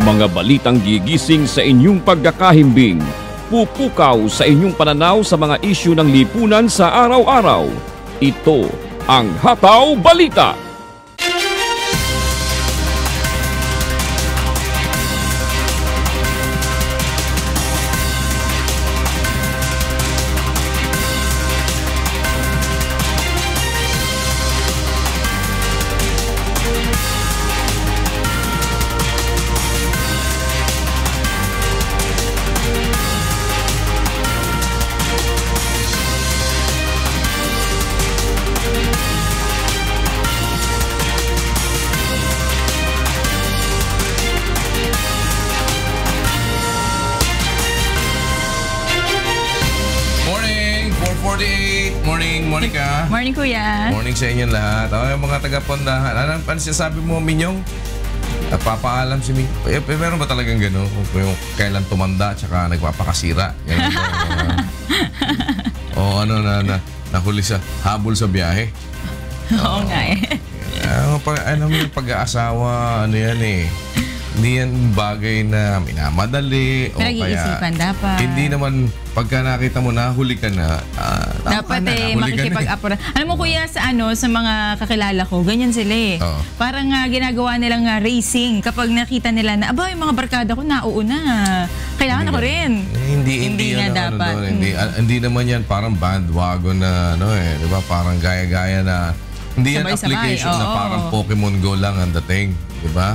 Mga balitang gigising sa inyong pagkakahimbing. Pupukaw sa inyong pananaw sa mga isyu ng lipunan sa araw-araw. Ito ang Hataw Balita. Morning, Monica. Morning, Kuya. Morning sa inyo lahat. Yung mga taga-Pondahan. Ano sinasabi mo, Minyong? Napapaalam si Minyong. Meron ba talagang gano'n? Yung kailan tumanda tsaka nagpapakasira? O ano na nahuli sa habol sa biyahe? Oo nga eh. Ano mo yung pag-aasawa, ano yan eh. Hindi yan bagay na minamadali o kaya dapat. Hindi naman pagka nakita mo na huli ka na dapat makikipag-apura. Alam mo Kuya sa mga kakilala ko, ganyan sila eh. Parang ginagawa nilang racing kapag nakita nila na yung mga barkada ko nauuna. Kailangan ako rin. Hindi nga dapat. Hindi naman yan parang bandwagon na di ba? Parang gaya-gaya na hindi yan application na parang Pokemon Go lang ang dating, di ba?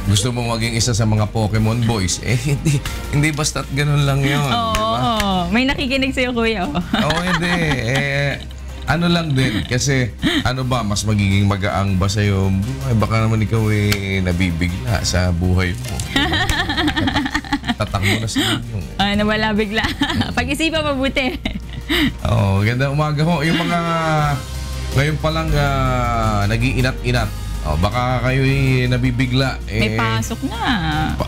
Gusto mo maging isa sa mga Pokemon boys, hindi basta't ganun lang yun. Oo, may nakikinig sa'yo, Kuya. Hindi. Ano lang din, kasi mas magiging magaang ba sa'yo? Baka naman ikaw nabibigla sa buhay mo. Tatak mo na sa inyo. Nawala bigla. Pag-isipan mabuti. Ganda umaga ho. Yung mga ngayon pa lang nag-iinat-inat. Baka kayo'y nabibigla. May pasok na.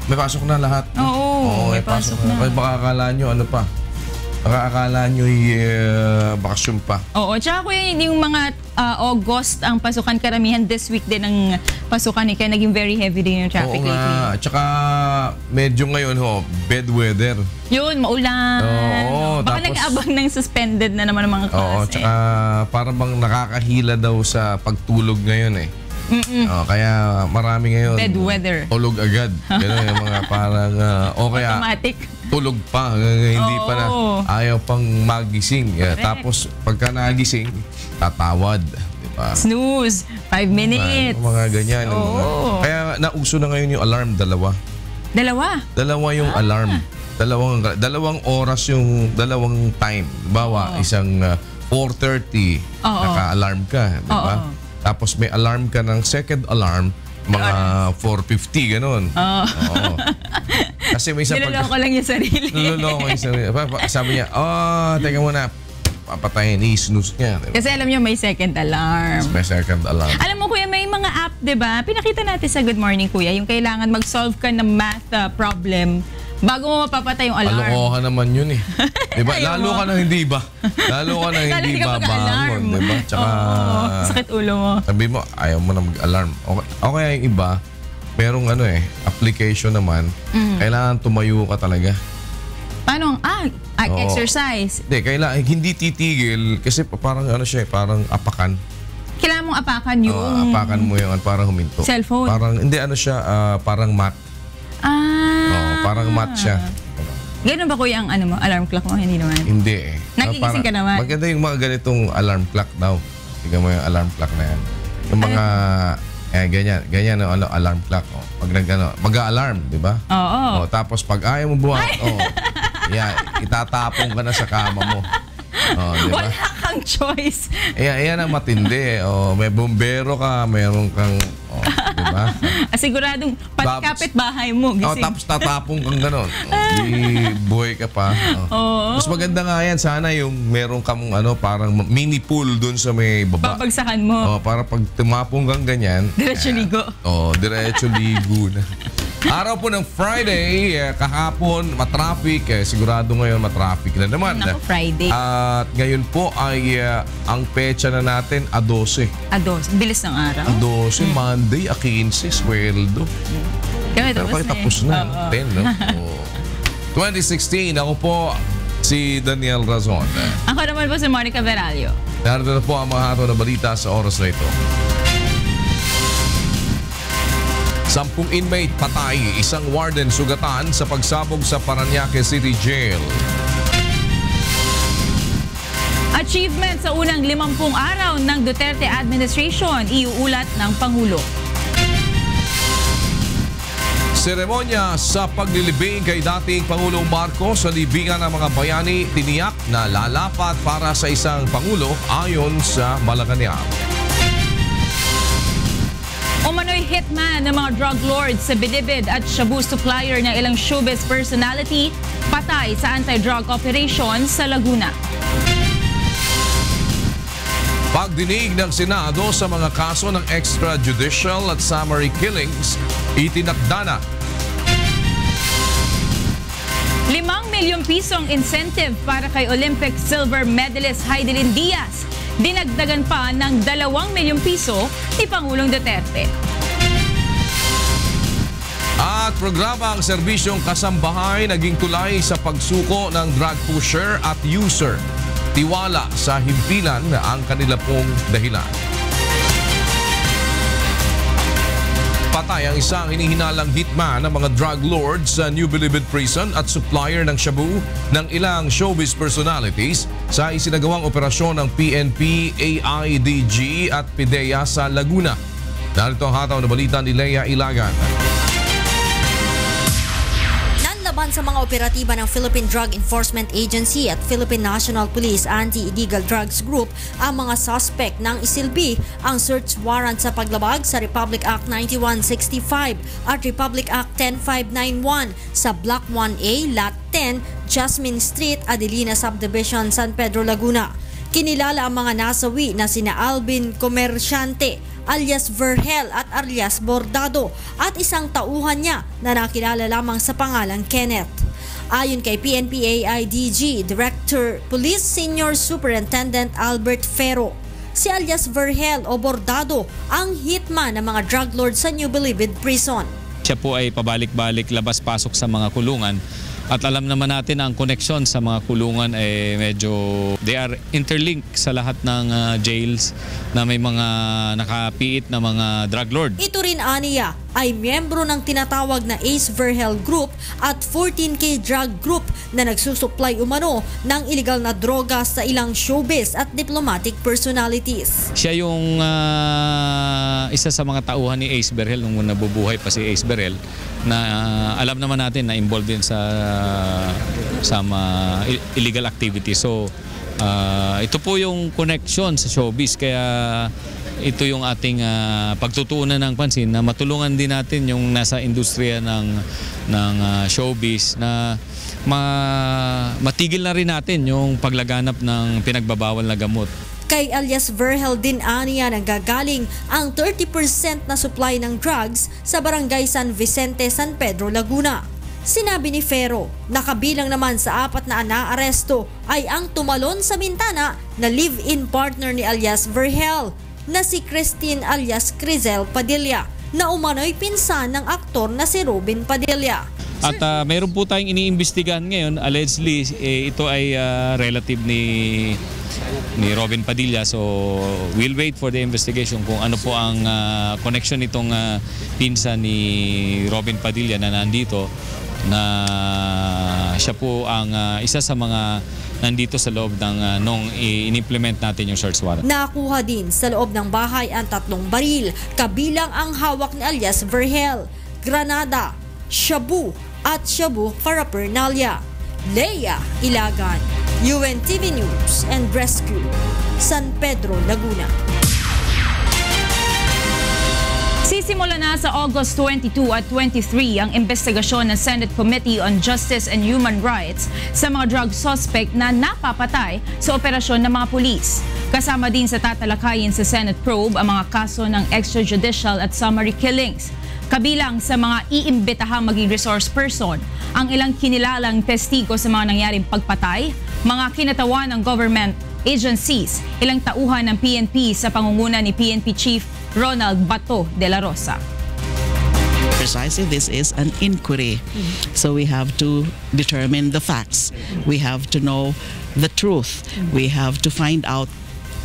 May pasok na lahat. Oo, may pasok na. Baka akala nyo, pa? Baka akala nyo bakasyon pa. Oo, tsaka Kuya, yung mga August ang pasukan, karamihan this week din ang pasukan. Kaya naging very heavy din yung traffic lately. Oo nga. Tsaka medyo ngayon bad weather. Yun, maulan. Baka nag-aabang ng suspended na naman ang mga klase. Tsaka parang bang nakakahila daw sa pagtulog ngayon kaya marami ngayon bad weather. Tulog agad. Ganun yung mga parang kaya automatic. Tulog pa. Hindi pa na ayaw pang magising. Tapos pagka nagising, tatawad. Diba? Snooze. 5 minutes. Mga ganyan. Kaya nauso na ngayon yung alarm, dalawa. Dalawa yung alarm. Dalawang oras yung dalawang time. Bawa, isang 4:30 naka-alarm ka. Diba? Tapos may alarm ka ng second alarm, mga 4:50, ganun. Kasi may isang niloloko lang yung sarili. Niloloko yung sarili. Sabi niya, teka muna, papatayin, i-snooze niya. Diba? Kasi alam niyo may second alarm. May second alarm. Alam mo Kuya, may mga app, diba? Pinakita natin sa Good Morning Kuya, yung kailangan mag-solve ka ng math problem bago mo mapapatay yung alarm. Alokohan naman yun diba? Lalo ka na hindi ba? Lalo ka na hindi babangon. Diba? Tsaka, sakit ulo mo. Sabi mo, ayaw mo na mag-alarm. Okay, yung iba, merong application naman, kailangan tumayo ka talaga. Paano? Exercise. Hindi titigil kasi parang parang apakan. Kailangan mong apakan yung... apakan mo yung parang huminto. Cellphone? Parang, hindi parang mat. Parang mat siya. Ganun ba Kuya ang alarm clock mo? Hindi naman. Hindi Nagigising ka naman. Maganda yung mga ganitong alarm clock daw. Tingnan mo yung alarm clock na yan. Yung mga ganyan alarm clock. Pag mag-alarm, di ba? Oo. Tapos pag ayaw mo buhat, itatapong ka na sa kama mo. Diba? Wala kang choice. Yan ang matindi. May bombero ka, meron kang diba? Siguradong pagkapit bahay mo gising. Tapos tatapong kang gano'n. Buhay ka pa. Mas maganda nga yan. Sana yung meron kang parang mini pool dun sa may baba. Babagsakan mo. Para pag tumapong kang ganyan. Diretso ligo. Diretso ligo na. Araw po ng Friday, kahapon matraffic, sigurado ngayon matraffic na naman. Naku, Friday. At ngayon po ay ang pecha na natin, A12. A12, bilis ng araw. A12, Monday, A15, sweldo. Pero tapos na. 10, no? 2016, ako po si Daniel Razon. Ako naman po si Monica Veralio. Narito na po ang mga hatol na balita sa oras na ito. 10 inmate patay, isang warden sugatan sa pagsabog sa Parañaque City Jail. Achievement sa unang 50 araw ng Duterte administration, iuulat ng Pangulo. Seremonya sa paglilibing kay dating Pangulong Marcos sa libingan ng mga bayani, tiniyak na lalapat para sa isang Pangulo ayon sa Malacanang. Umano'y hitman ng mga drug lords sa Bilibid at shabu supplier ng ilang showbiz personality, patay sa anti-drug operation sa Laguna. Pagdinig ng Senado sa mga kaso ng extrajudicial at summary killings, itinakda na 5 milyong pisong incentive para kay Olympic silver medalist Heidelin Diaz. Dinagdagan pa ng 2 milyong piso ni Pangulong Duterte. At programang serbisyong kasambahay naging tulay sa pagsuko ng drug pusher at user. Tiwala sa himpilan ang kanila pong dahilan. Patay ang isang hinihinalang hitman ng mga drug lords sa New Bilibid Prison at supplier ng shabu ng ilang showbiz personalities sa isinagawang operasyon ng PNP, AIDG at PIDEA sa Laguna. Narito ang hataw na balita ni Lea Ilagan. Laban sa mga operatiba ng Philippine Drug Enforcement Agency at Philippine National Police Anti-Illegal Drugs Group ang mga suspect nang isilbi ang search warrant sa paglabag sa Republic Act 9165 at Republic Act 10591 sa Block 1A, Lot 10, Jasmine Street, Adelina Subdivision, San Pedro, Laguna. Kinilala ang mga nasawi na sina Alvin Comerciante, alias Vergel at alias Bordado at isang tauhan niya na nakilala lamang sa pangalang Kenneth. Ayon kay PNP AIDG Director Police Senior Superintendent Albert Ferro, si alias Vergel o Bordado ang hitman ng mga drug lords sa New Bilibid Prison. Siya po ay pabalik-balik labas-pasok sa mga kulungan. At alam naman natin ang connection sa mga kulungan ay medyo they are interlinked sa lahat ng jails na may mga nakapiit na mga drug lord. Ito rin aniya ay miyembro ng tinatawag na Ace Vergel Group at 14K Drug Group na nagsusupply umano ng iligal na droga sa ilang showbiz at diplomatic personalities. Siya yung isa sa mga tauhan ni Ace Vergel nung nabubuhay pa si Ace Vergel na alam naman natin na involved din sa illegal activity. So ito po yung connection sa showbiz, kaya ito yung ating pagtutuunan ng pansin na matulungan din natin yung nasa industriya ng showbiz na matigil na rin natin yung paglaganap ng pinagbabawal na gamot. Kay alias Vergel din aniya nanggagaling ang 30% na supply ng drugs sa Barangay San Vicente, San Pedro, Laguna. Sinabi ni Ferro, nakabilang naman sa 4 na naaresto ay ang tumalon sa bintana na live-in partner ni alias Vergel na si Christine alias Crizel Padilla na umano'y pinsan ng aktor na si Robin Padilla. At mayroon po tayong iniimbestigahan ngayon, allegedly ito ay relative ni Robin Padilla, so we'll wait for the investigation kung ano po ang connection nitong pinsan ni Robin Padilla na nandito, na siya po ang isa sa mga nandito sa loob ng nung in-implement natin yung search warrant. Nakuha din sa loob ng bahay ang 3 baril, kabilang ang hawak ni alias Vergel, granada, shabu at shabu paraphernalia. Lea Ilagan, UNTV News and Rescue, San Pedro, Laguna. Sisimula na sa August 22 at 23 ang investigasyon ng Senate Committee on Justice and Human Rights sa mga drug suspect na napapatay sa operasyon ng mga pulis. Kasama din sa tatalakayin sa Senate probe ang mga kaso ng extrajudicial at summary killings. Kabilang sa mga iimbitahang maging resource person ang ilang kinilalang testigo sa mga nangyaring pagpatay, mga kinatawan ng government agencies, ilang tauhan ng PNP sa pangunguna ni PNP Chief Ronald Bato de la Rosa. Precisely, this is an inquiry. So we have to determine the facts. We have to know the truth. We have to find out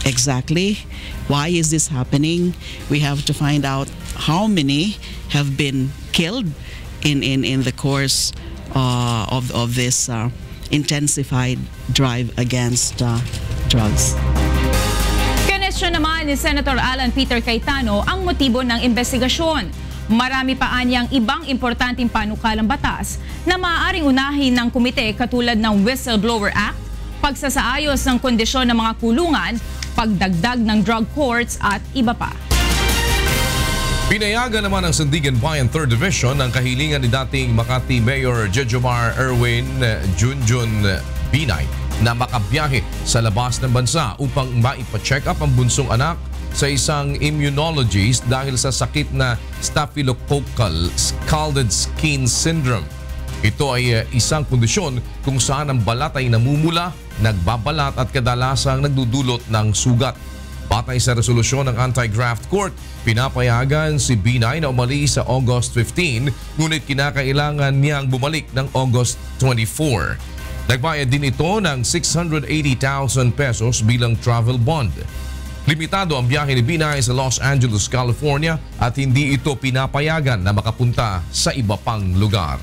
exactly why is this happening. We have to find out how many have been killed in the course of this intensified drive against drugs. Kinwestiyon naman ni Senator Alan Peter Cayetano ang motibo ng investigasyon. Marami pa anyang ibang importanteng panukalang batas na maaaring unahin ng komite katulad ng Whistleblower Act, pagsasaayos ng kondisyon ng mga kulungan, pagdagdag ng drug courts at iba pa. Pinayagan naman ng Sandigan Bayan 3rd Division ang kahilingan ni dating Makati Mayor Jejomar Erwin Junjun Binay na makabiyahe sa labas ng bansa upang maipa-check up ang bunsong anak sa isang immunologist dahil sa sakit na staphylococcal scalded skin syndrome. Ito ay isang kondisyon kung saan ang balat ay namumula, nagbabalat at kadalasang nagdudulot ng sugat. Batay sa resolusyon ng Anti-Graft Court, pinapayagan si Binay na umalis sa August 15, ngunit kinakailangan niyang bumalik ng August 24. Nagbayad din ito ng 680,000 pesos bilang travel bond. Limitado ang biyahe ni Binay sa Los Angeles, California at hindi ito pinapayagan na makapunta sa iba pang lugar.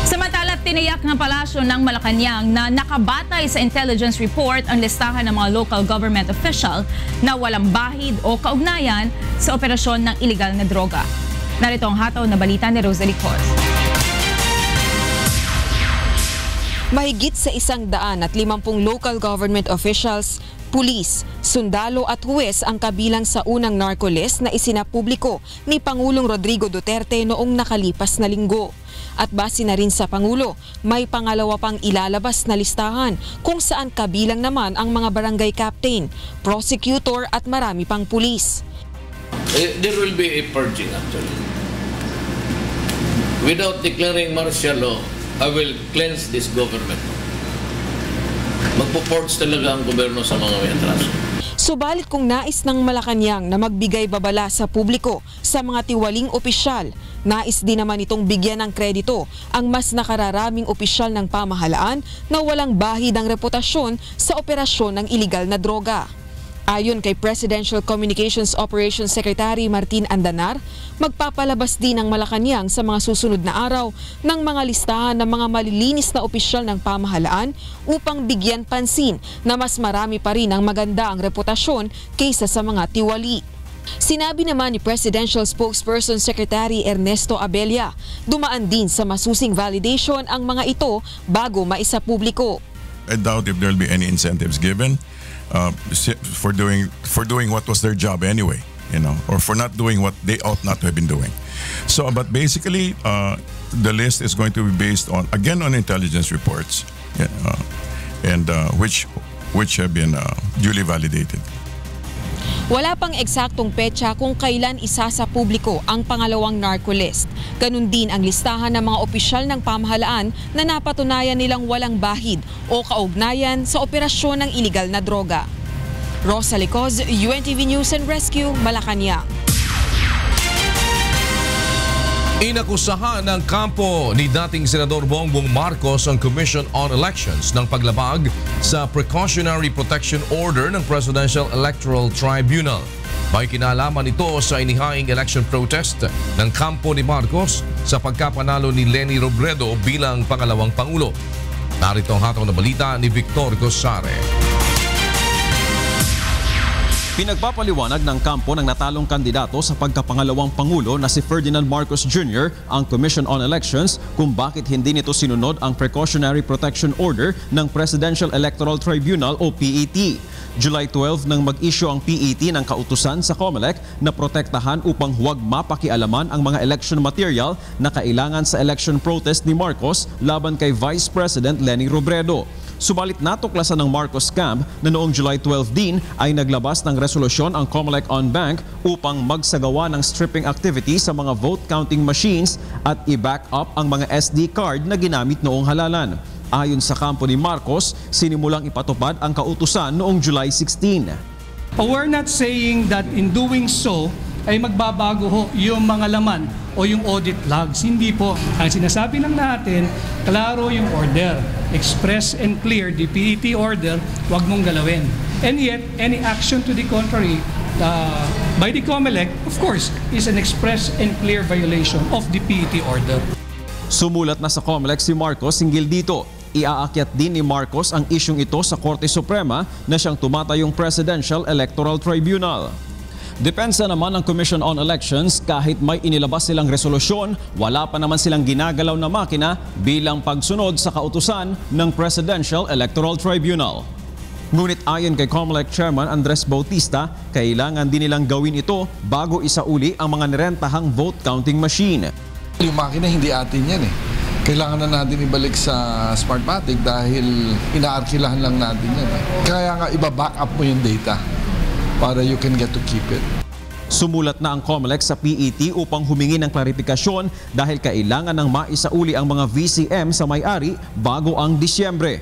Samantala, tiniyak ng palasyo ng Malacanang na nakabatay sa intelligence report ang listahan ng mga local government official na walang bahid o kaugnayan sa operasyon ng iligal na droga. Narito ang hataw na balita ni Rosalie Cos. Mahigit sa 150 local government officials, pulis, sundalo at huwes ang kabilang sa unang narco-list na isinapubliko ni Pangulong Rodrigo Duterte noong nakalipas na linggo. At base na rin sa Pangulo, may pangalawa pang ilalabas na listahan kung saan kabilang naman ang mga barangay captain, prosecutor at marami pang pulis. There will be a purging actually. Without declaring martial law, I will cleanse this government. Magpo-purge talaga ang gobyerno sa mga may atraso. Subalit kung nais ng Malacanang na magbigay babala sa publiko sa mga tiwaling opisyal, nais din naman itong bigyan ng kredito ang mas nakararaming opisyal ng pamahalaan na walang bahid ang reputasyon sa operasyon ng iligal na droga. Ayon kay Presidential Communications Operations Secretary Martin Andanar, magpapalabas din ang Malacanang sa mga susunod na araw ng mga listahan ng mga malilinis na opisyal ng pamahalaan upang bigyan pansin na mas marami pa rin ang maganda ang reputasyon kaysa sa mga tiwali. Sinabi naman ni Presidential Spokesperson Secretary Ernesto Abella, dumaan din sa masusing validation ang mga ito bago maisapubliko. I doubt if there will be any incentives given for doing what was their job anyway, or for not doing what they ought not to have been doing. So, but basically, the list is going to be based on intelligence reports, and which have been duly validated. Wala pang eksaktong petsa kung kailan isa sa publiko ang pangalawang narco list. Ganun din ang listahan ng mga opisyal ng pamahalaan na napatunayan nilang walang bahid o kaugnayan sa operasyon ng iligal na droga. Rosalie Cos, UNTV News and Rescue, Malacanang. Inakusahan ng kampo ni dating Senador Bongbong Marcos ang Commission on Elections ng paglabag sa Precautionary Protection Order ng Presidential Electoral Tribunal. May kinalaman ito sa inihaing election protest ng kampo ni Marcos sa pagkapanalo ni Leni Robredo bilang pangalawang Pangulo. Narito ang hataw na balita ni Victor Gosare. Pinagpapaliwanag ng kampo ng natalong kandidato sa pagkapangalawang Pangulo na si Ferdinand Marcos Jr. ang Commission on Elections kung bakit hindi nito sinunod ang Precautionary Protection Order ng Presidential Electoral Tribunal o PET. July 12 nang mag-issue ang PET ng kautusan sa COMELEC na protektahan upang huwag mapakialaman ang mga election material na kailangan sa election protest ni Marcos laban kay Vice President Leni Robredo. Subalit natuklasan ng Marcos camp na noong July 12 din ay naglabas ng resolusyon ang Comelec on Bank upang magsagawa ng stripping activity sa mga vote counting machines at i-back up ang mga SD card na ginamit noong halalan. Ayon sa kampo ni Marcos, sinimulang ipatupad ang kautusan noong July 16. We're not saying that in doing so ay magbabago ho yung mga laman o yung audit logs. Hindi po. Ang sinasabi lang natin, klaro yung order. Express and clear, the PET order, wag mong galawin. And yet, any action to the contrary by the COMELEC, of course, is an express and clear violation of the PET order. Sumulat na sa COMELEC si Marcos hinggil dito. Iaakyat din ni Marcos ang isyong ito sa Korte Suprema na siyang tumatayong Presidential Electoral Tribunal. Depensa naman ng Commission on Elections, kahit may inilabas silang resolusyon, wala pa naman silang ginagalaw na makina bilang pagsunod sa kautusan ng Presidential Electoral Tribunal. Ngunit ayon kay COMELEC Chairman Andres Bautista, kailangan din nilang gawin ito bago isauli ang mga nirentahang vote counting machine. Yung makina hindi atin yan eh. Kailangan na natin ibalik sa Smartmatic dahil inaarkilahan lang natin yan eh. Kaya nga iba-back up mo yung data para you can get to keep it. Sumulat na ang COMELEC sa PET upang humingi ng klarifikasyon dahil kailangan ng maisauli ang mga VCM sa may-ari bago ang Disyembre.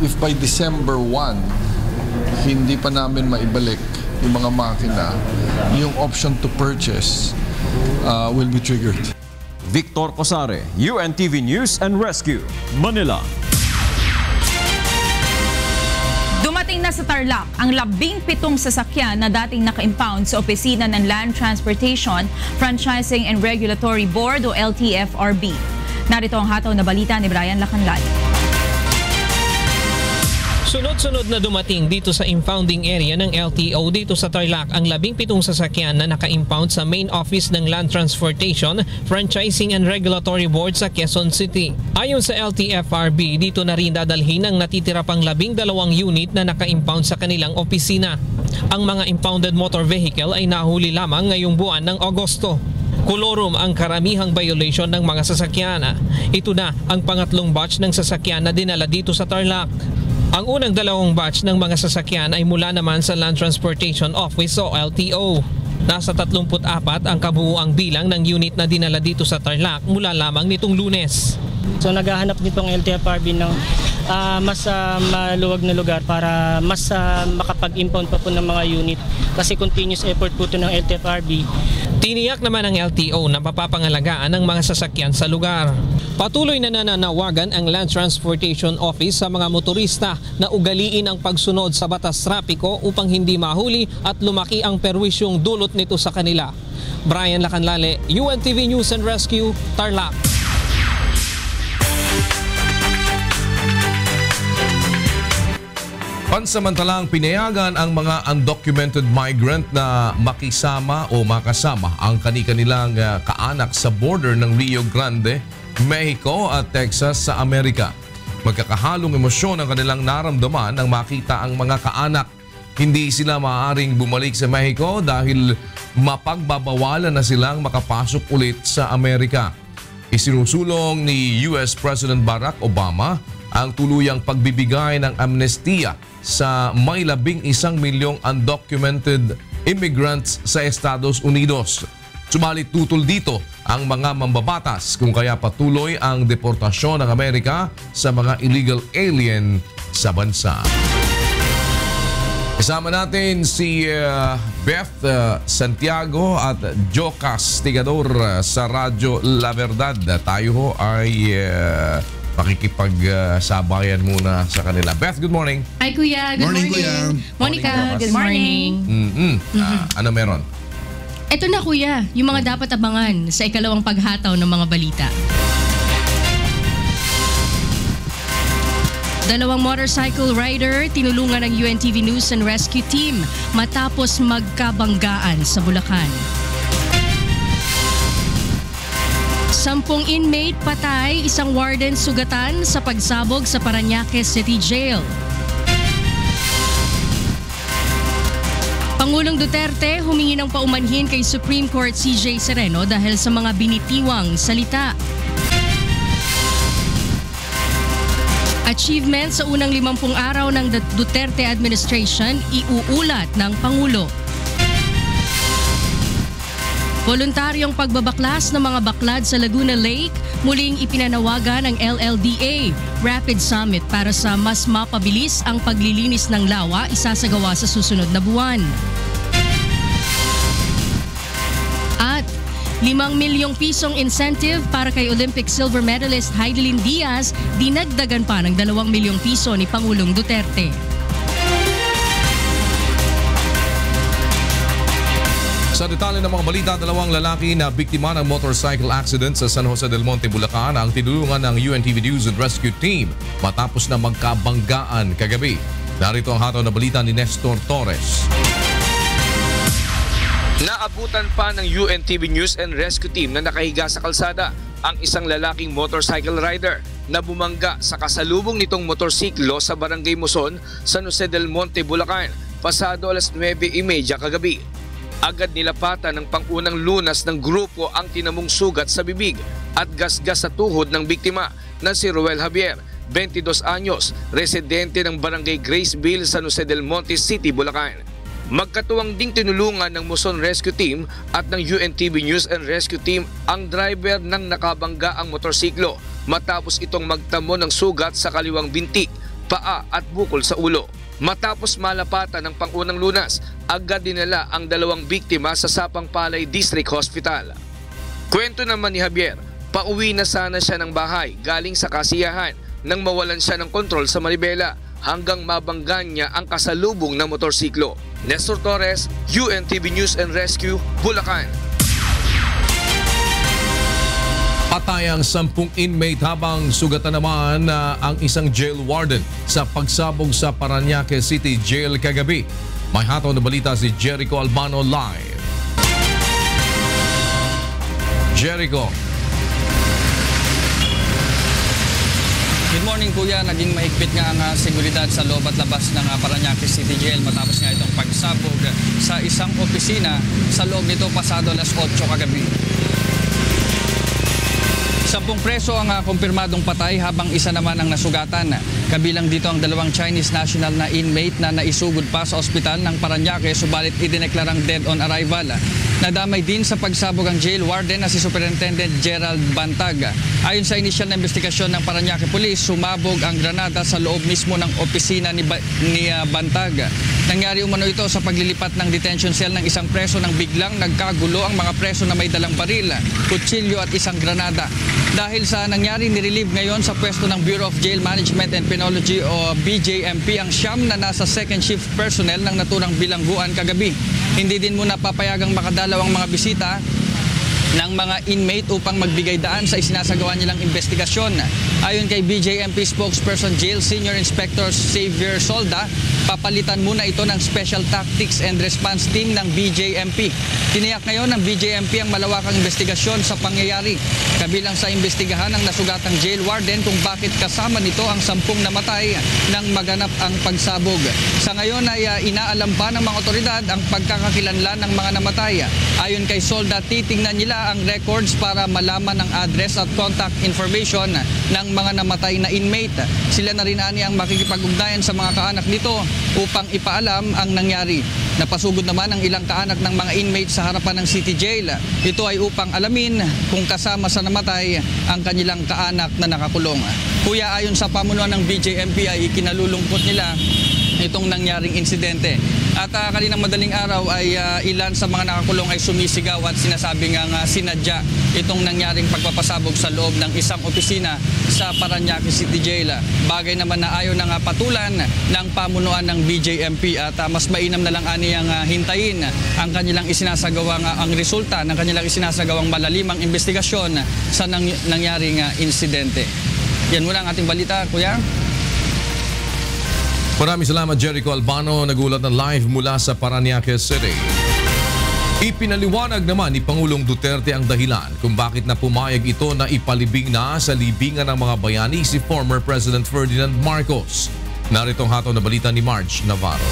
If by December 1, hindi pa namin maibalik yung mga makina, yung option to purchase will be triggered. Victor Cosare, UNTV News and Rescue, Manila. Dumating na sa Tarlac ang 17 sasakyan na dating naka-impound sa opisina ng Land Transportation, Franchising and Regulatory Board o LTFRB. Narito ang hataw na balita ni Brian Lacanlal. Sunod-sunod na dumating dito sa impounding area ng LTO dito sa Tarlac ang 17 sasakyan na naka-impound sa main office ng Land Transportation, Franchising and Regulatory Board sa Quezon City. Ayon sa LTFRB, dito na rin dadalhin ang natitira pang 12 unit na naka-impound sa kanilang opisina. Ang mga impounded motor vehicle ay nahuli lamang ngayong buwan ng Agosto. Kolorum ang karamihang violation ng mga sasakyan. Ito na ang pangatlong batch ng sasakyan na dinala dito sa Tarlac. Ang unang dalawang batch ng mga sasakyan ay mula naman sa Land Transportation Office o LTO. Nasa 34 ang kabuuang bilang ng unit na dinala dito sa Tarlac mula lamang nitong Lunes. So naghahanap nitong LTFRB ng mas maluwag na lugar para mas makapag-impound pa po ng mga unit kasi continuous effort po ito ng LTFRB. Tiniyak naman ng LTO na mapapangalagaan ang mga sasakyan sa lugar. Patuloy na nananawagan ang Land Transportation Office sa mga motorista na ugaliin ang pagsunod sa batas trapiko upang hindi mahuli at lumaki ang perwisyong dulot nito sa kanila. Brian Lacanlale, UNTV News and Rescue, Tarlac. Pansamantalang pinayagan ang mga undocumented migrant na makisama o makasama ang kanilang kaanak sa border ng Rio Grande, Mexico at Texas sa Amerika. Magkakahalong emosyon ang kanilang naramdaman nang makita ang mga kaanak. Hindi sila maaaring bumalik sa Mexico dahil mapagbabawalan na silang makapasok ulit sa Amerika. Isinusulong ni US President Barack Obama ang tuluyang pagbibigay ng amnestiya sa may 11 milyong undocumented immigrants sa Estados Unidos. Subalit tutol dito ang mga mambabatas kung kaya patuloy ang deportasyon ng Amerika sa mga illegal alien sa bansa. Kasama natin si Beth Santiago at Joe Castigador sa Radyo La Verdad. Tayo ho ay makikipagsabayan muna sa kanila. Beth, good morning. Hi, Kuya. Good morning. Kuya. Monica, good morning. Ano meron? Ito na, Kuya, yung mga dapat abangan sa ikalawang paghataw ng mga balita. Dalawang motorcycle rider tinulungan ng UNTV News and Rescue Team matapos magkabanggaan sa Bulacan. 10 inmate patay, isang warden sugatan sa pagsabog sa Parañaque City Jail. Pangulong Duterte humingi ng paumanhin kay Supreme Court CJ Sereno dahil sa mga binitiwang salita. Achievement sa unang 50 araw ng Duterte administration, iuulat ng Pangulo. Voluntaryong pagbabaklas ng mga baklad sa Laguna Lake, muling ipinanawagan ng LLDA. Rapid Summit para sa mas mapabilis ang paglilinis ng lawa isasagawa sa susunod na buwan. At 5 milyong pisong incentive para kay Olympic silver medalist Heidelin Diaz, dinagdagan pa ng 2 milyong piso ni Pangulong Duterte. Sa detalye ng mga balita, 2 lalaki na biktima ng motorcycle accident sa San Jose del Monte, Bulacan ang tinulungan ng UNTV News and Rescue Team matapos na magkabanggaan kagabi. Narito ang hataw na balita ni Nestor Torres. Naabutan pa ng UNTV News and Rescue Team na nakahiga sa kalsada ang isang lalaking motorcycle rider na bumangga sa kasalubong nitong motorsiklo sa Barangay Muson, San Jose del Monte, Bulacan, pasado alas 9:30 kagabi. Agad nilapatan ng pangunang lunas ng grupo ang tinamong sugat sa bibig at gasgas sa tuhod ng biktima na si Roel Javier, 22 anyos, residente ng Barangay Graceville, San Jose del Monte City, Bulacan. Magkatuwang ding tinulungan ng Muson Rescue Team at ng UNTV News and Rescue Team ang driver ng nakabangga ang motorsiklo matapos itong magtamo ng sugat sa kaliwang binti, paa at bukol sa ulo. Matapos malapatan ng pangunang lunas, agad dinala ang 2 biktima sa Sapang Palay District Hospital. Kwento naman ni Javier, pauwi na sana siya ng bahay galing sa kasiyahan nang mawalan siya ng kontrol sa manibela hanggang mabanggan niya ang kasalubong ng motorsiklo. Nestor Torres, UNTV News and Rescue, Bulacan. Patay ang 10 inmate habang sugatan naman ang isang jail warden sa pagsabog sa Parañaque City Jail kagabi. May hataw na balita si Jericho Albano live. Jericho. Good morning kuya, naging mahigpit nga ang seguridad sa loob at labas ng Parañaque City Jail matapos nga itong pagsabog sa isang opisina sa loob nito pasado alas 8 kagabi. 10 preso ang kumpirmadong patay habang isa naman ang nasugatan. Kabilang dito ang 2 Chinese national na inmate na naisugod pa sa ospital ng Parañaque subalit idineklarang dead on arrival. Nadamay din sa pagsabog ang jail warden na si Superintendent Gerald Bantag. Ayon sa inisyal na investigasyon ng Parañaque Police, sumabog ang granada sa loob mismo ng opisina ni Bantag. Nangyari umano ito sa paglilipat ng detention cell ng isang preso nang biglang nagkagulo ang mga preso na may dalang baril, kutsilyo at isang granada. Dahil sa nangyari, nirelieve ngayon sa pwesto ng Bureau of Jail Management and Penology o BJMP ang 9 na nasa second shift personnel ng naturang bilangguan kagabi. Hindi din muna papayagang makadalaw ang mga bisita ng mga inmate upang magbigay daan sa isinasagawa nilang investigasyon. Ayon kay BJMP spokesperson Jail Senior Inspector Xavier Solda, papalitan muna ito ng Special Tactics and Response Team ng BJMP. Tiniyak ngayon ng BJMP ang malawakang investigasyon sa pangyayari. Kabilang sa imbestigahan ang nasugatang jail warden kung bakit kasama nito ang 10 namatay nang maganap ang pagsabog. Sa ngayon ay inaalam pa ng mga otoridad ang pagkakakilanlan ng mga namatay. Ayon kay Solda, titingnan nila ang records para malaman ang address at contact information ng mga namatay na inmate. Sila na rin ani ang makikipag-ugnayan sa mga kaanak nito upang ipaalam ang nangyari. Napasugod naman ang ilang kaanak ng mga inmate sa harapan ng City Jail. Ito ay upang alamin kung kasama sa namatay ang kanilang kaanak na nakakulong. Kuya, ayon sa pamunuan ng BJMP ay ikinalulungkot nila itong nangyaring insidente. At kaninang madaling araw ay ilan sa mga nakakulong ay sumisigaw at sinasabing sinadya itong nangyaring pagpapasabog sa loob ng isang opisina sa Parañaque City Jail. Bagay naman na ayaw ng patulan ng pamunuan ng BJMP at mas mainam na lang aniyang hintayin ang kanilang isinasagawang ang resulta ng kanilang isinasagawang malalimang investigasyon sa nangyaring insidente. Yan muna ang ating balita, kuya. Maraming salamat Jericho Albano, nagulat ng live mula sa Parañaque City. Ipinaliwanag naman ni Pangulong Duterte ang dahilan kung bakit na pumayag ito na ipalibing na sa libingan ng mga bayani si former President Ferdinand Marcos. Narito ang hataw na balita ni Marge Navarro.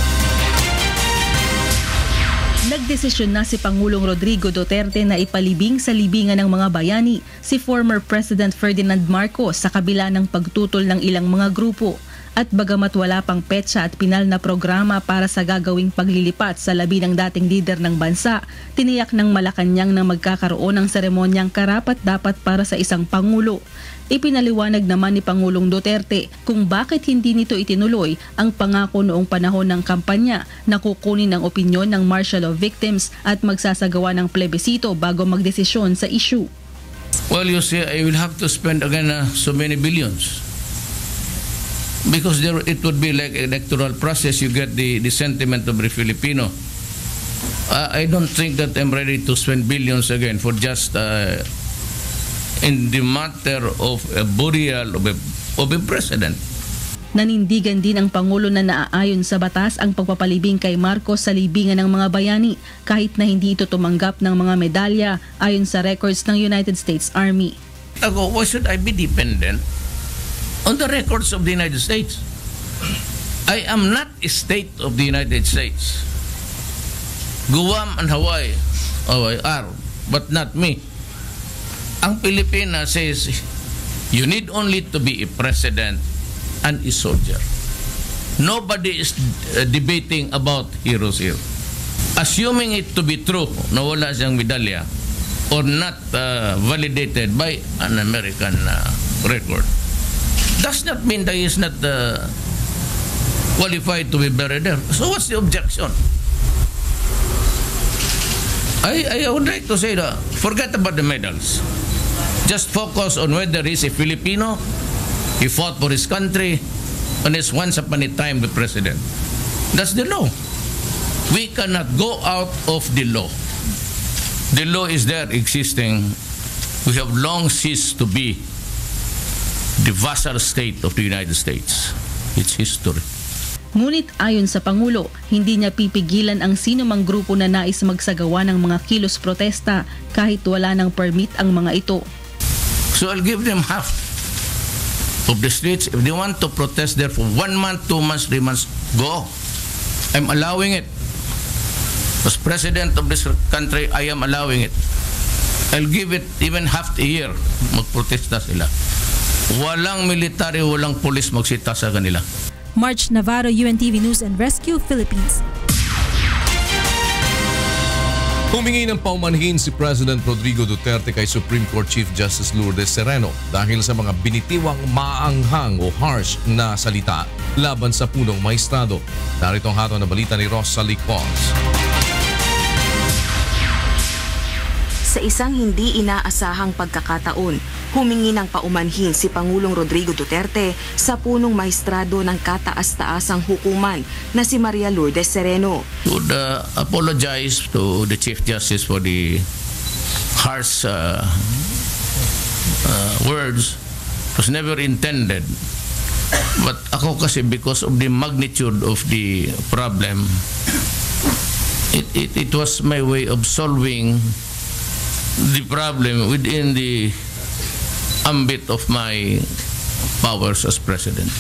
Nagdesisyon na si Pangulong Rodrigo Duterte na ipalibing sa libingan ng mga bayani si former President Ferdinand Marcos sa kabila ng pagtutol ng ilang mga grupo. At bagamat wala pang petsa at pinal na programa para sa gagawing paglilipat sa labi ng dating lider ng bansa, tiniyak ng Malacanang na magkakaroon ng seremonyang karapat-dapat para sa isang Pangulo. Ipinaliwanag naman ni Pangulong Duterte kung bakit hindi nito itinuloy ang pangako noong panahon ng kampanya na kukunin ang opinyon ng martial law victims at magsasagawa ng plebisito bago magdesisyon sa issue. Well, you see, I will have to spend again so many billions. Because it would be like electoral process, you get the sentiment of the Filipino. I don't think that I'm ready to spend billions again for just in the matter of a burial of a president. Nanindigan din ang Pangulo na naaayon sa batas ang pagpapalibing kay Marcos sa libingan ng mga bayani kahit na hindi ito tumanggap ng mga medalya ayon sa records ng United States Army. Why should I be dependent on the records of the United States? I am not a state of the United States. Guam and Hawaii are, but not me. Ang Pilipinas says, you need only to be a president and a soldier. Nobody is debating about heroes here. Assuming it to be true na wala siyang medalya or not validated by an American record, does not mean that he is not qualified to be buried there. So what's the objection? I would like to say that forget about the medals. Just focus on whether he's a Filipino, he fought for his country, and is once upon a time the president. That's the law. We cannot go out of the law. The law is there existing. We have long ceased to be the vassal state of the United States. It's history. Ngunit ayon sa Pangulo, hindi niya pipigilan ang sino mang grupo na nais magsagawa ng mga kilos protesta kahit wala ng permit ang mga ito. So I'll give them half of the streets. If they want to protest there for 1 month, 2 months, 3 months, go. I'm allowing it. As president of this country, I am allowing it. I'll give it even half a year. Magprotesta sila. Walang military, walang pulis magsita sa kanila. March Navarro, UNTV News and Rescue, Philippines. Humingi ng paumanhin si President Rodrigo Duterte kay Supreme Court Chief Justice Lourdes Sereno dahil sa mga binitiwang maanghang o harsh na salita laban sa punong maestrado. Narito ang hatol na balita ni Rosalie Cos. Sa isang hindi inaasahang pagkakataon, humingi ng paumanhin si Pangulong Rodrigo Duterte sa punong maestrado ng kataas-taasang hukuman na si Maria Lourdes Sereno. Would apologize to the Chief Justice for the harsh words. It was never intended. But ako kasi because of the magnitude of the problem, it was my way of solving the problem within the ambit of my powers as president.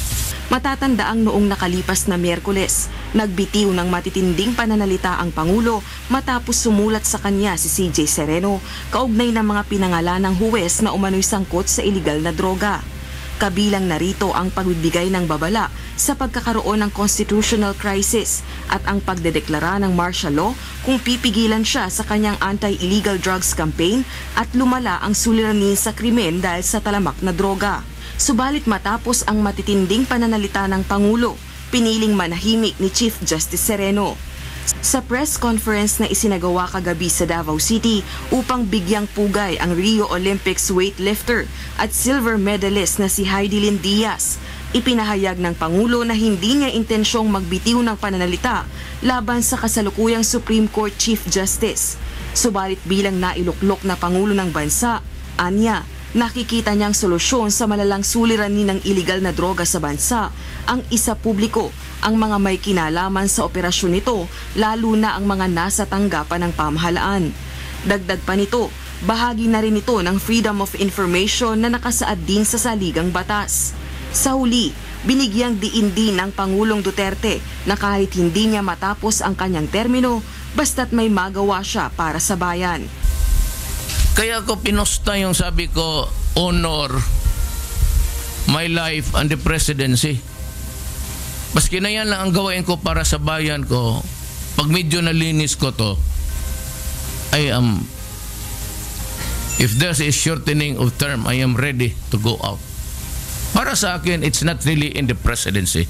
Matatandaang noong nakalipas na Miyerkules, nagbitiw ng matitinding pananalita ang Pangulo matapos sumulat sa kanya si CJ Sereno kaugnay ng mga pinangalanang huwes na umano'y sangkot sa iligal na droga. Kabilang narito ang pagbibigay ng babala sa pagkakaroon ng constitutional crisis at ang pagdedeklara ng martial law kung pipigilan siya sa kanyang anti-illegal drugs campaign at lumala ang suliranin sa krimen dahil sa talamak na droga. Subalit matapos ang matitinding pananalita ng Pangulo, piniling manahimik ni Chief Justice Sereno. Sa press conference na isinagawa kagabi sa Davao City upang bigyang pugay ang Rio Olympics weightlifter at silver medalist na si Heidelin Diaz, ipinahayag ng Pangulo na hindi niya intensyong magbitiw ng pananalita laban sa kasalukuyang Supreme Court Chief Justice. Subalit bilang nailuklok na Pangulo ng bansa, anya, nakikita niyang solusyon sa malalang suliranin ng iligal na droga sa bansa ang isa publiko, ang mga may kinalaman sa operasyon nito, lalo na ang mga nasa tanggapan ng pamahalaan. Dagdag pa nito, bahagi na rin ito ng freedom of information na nakasaad din sa saligang batas. Sa huli, binigyang diin din ng Pangulong Duterte na kahit hindi niya matapos ang kanyang termino, basta't may magawa siya para sa bayan. Kaya ko pinusta yung sabi ko, honor my life and the presidency. Maski na yan lang ang gawain ko para sa bayan ko, pag medyo nalinis ko to, if there's a shortening of term, I am ready to go out. Para sa akin, it's not really in the presidency,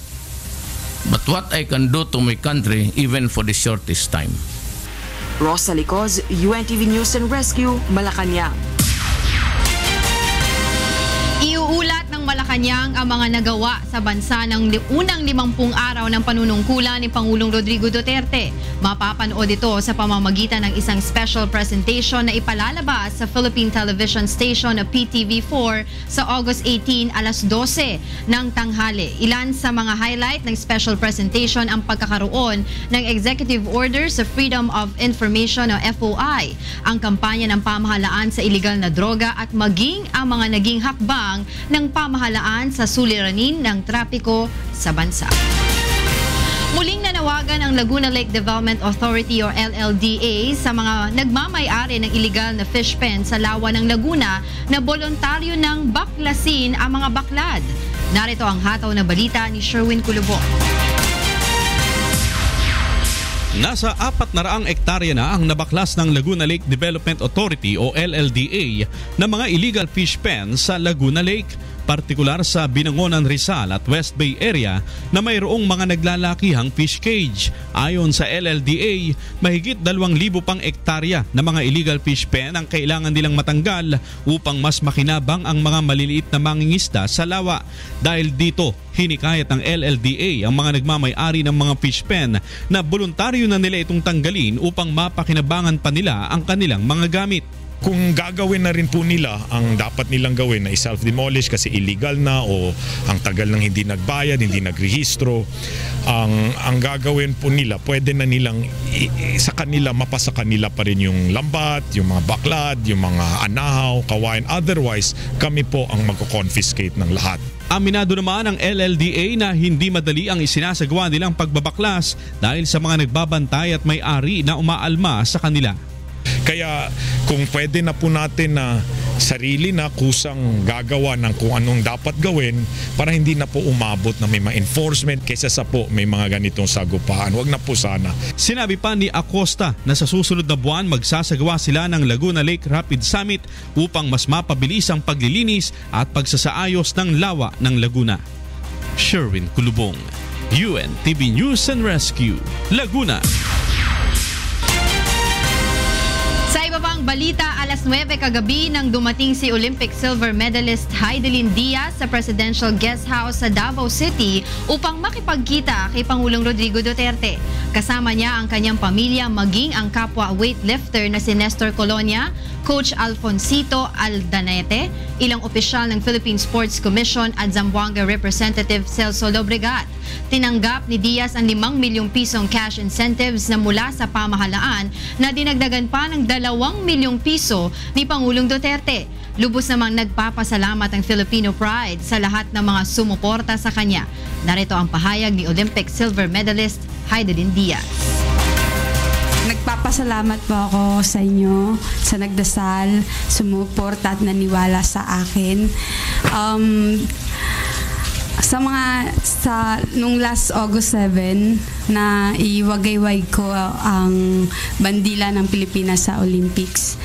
but what I can do to my country even for the shortest time. Rosa Licoz, UNTV News and Rescue, Malacanang. Iuulat ng Malacanang ang mga nagawa sa bansa ng unang 50 araw ng panunungkulan ni Pangulong Rodrigo Duterte. Mapapanood ito sa pamamagitan ng isang special presentation na ipalalabas sa Philippine television station na PTV4 sa August 18 alas 12 ng tanghali. Ilan sa mga highlight ng special presentation ang pagkakaroon ng Executive Order sa Freedom of Information o FOI, ang kampanya ng pamahalaan sa iligal na droga at maging ang mga naging hakbang ng pamahalaan sa suliranin ng trapiko sa bansa. Muling nanawagan ang Laguna Lake Development Authority o LLDA sa mga nagmamay-ari ng illegal na fish pen sa lawa ng Laguna na voluntaryo ng baklasin ang mga baklad. Narito ang hataw na balita ni Sherwin Kulubong. Nasa 400 hektarya na ang nabaklas ng Laguna Lake Development Authority o LLDA na mga illegal fish pen sa Laguna Lake, partikular sa Binangonan, Rizal at West Bay area na mayroong mga naglalakihang fish cage. Ayon sa LLDA, mahigit 2,000 pang hektarya na mga illegal fish pen ang kailangan nilang matanggal upang mas makinabang ang mga maliliit na mangingisda sa lawa. Dahil dito, hinikayat ng LLDA ang mga nagmamay-ari ng mga fish pen na voluntaryo na nila itong tanggalin upang mapakinabangan pa nila ang kanilang mga gamit. Kung gagawin na rin po nila ang dapat nilang gawin na i-self-demolish kasi illegal na o ang tagal nang hindi nagbayad, hindi nagrehistro, ang gagawin po nila, pwede na nilang sa kanila, mapasa kanila pa rin yung lambat, yung mga baklad, yung mga anahaw, kawain. Otherwise, kami po ang magko-confiscate ng lahat. Aminado naman ang LLDA na hindi madali ang isinasagawa nilang pagbabaklas dahil sa mga nagbabantay at may-ari na umaalma sa kanila. Kaya kung pwede na po natin na sarili na kusang gagawa ng kung anong dapat gawin para hindi na po umabot na may mga enforcement kaysa sa po may mga ganitong sagupaan. Huwag na po sana. Sinabi pa ni Acosta na sa susunod na buwan magsasagawa sila ng Laguna Lake Rapid Summit upang mas mapabilis ang paglilinis at pagsasaayos ng lawa ng Laguna. Sherwin Kulubong, UNTV News and Rescue, Laguna. Sa iba pang balita, alas 9 kagabi nang dumating si Olympic silver medalist Heidelin Diaz sa Presidential Guest House sa Davao City upang makipagkita kay Pangulong Rodrigo Duterte. Kasama niya ang kanyang pamilya maging ang kapwa weightlifter na si Nestor Colonia, Coach Alfonsito Aldanete, ilang opisyal ng Philippine Sports Commission at Zamboanga Representative Celso Lobregat. Tinanggap ni Diaz ang 5 milyong pisong cash incentives na mula sa pamahalaan na dinagdagan pa ng 2 milyong piso ni Pangulong Duterte. Lubos namang nagpapasalamat ang Filipino Pride sa lahat ng mga sumuporta sa kanya. Narito ang pahayag ni Olympic silver medalist Heidelin Diaz. Nagpapasalamat po ako sa inyo, sa nagdasal, sumuporta at naniwala sa akin. Nung last August 7 na iwagayway ko ang bandila ng Pilipinas sa Olympics.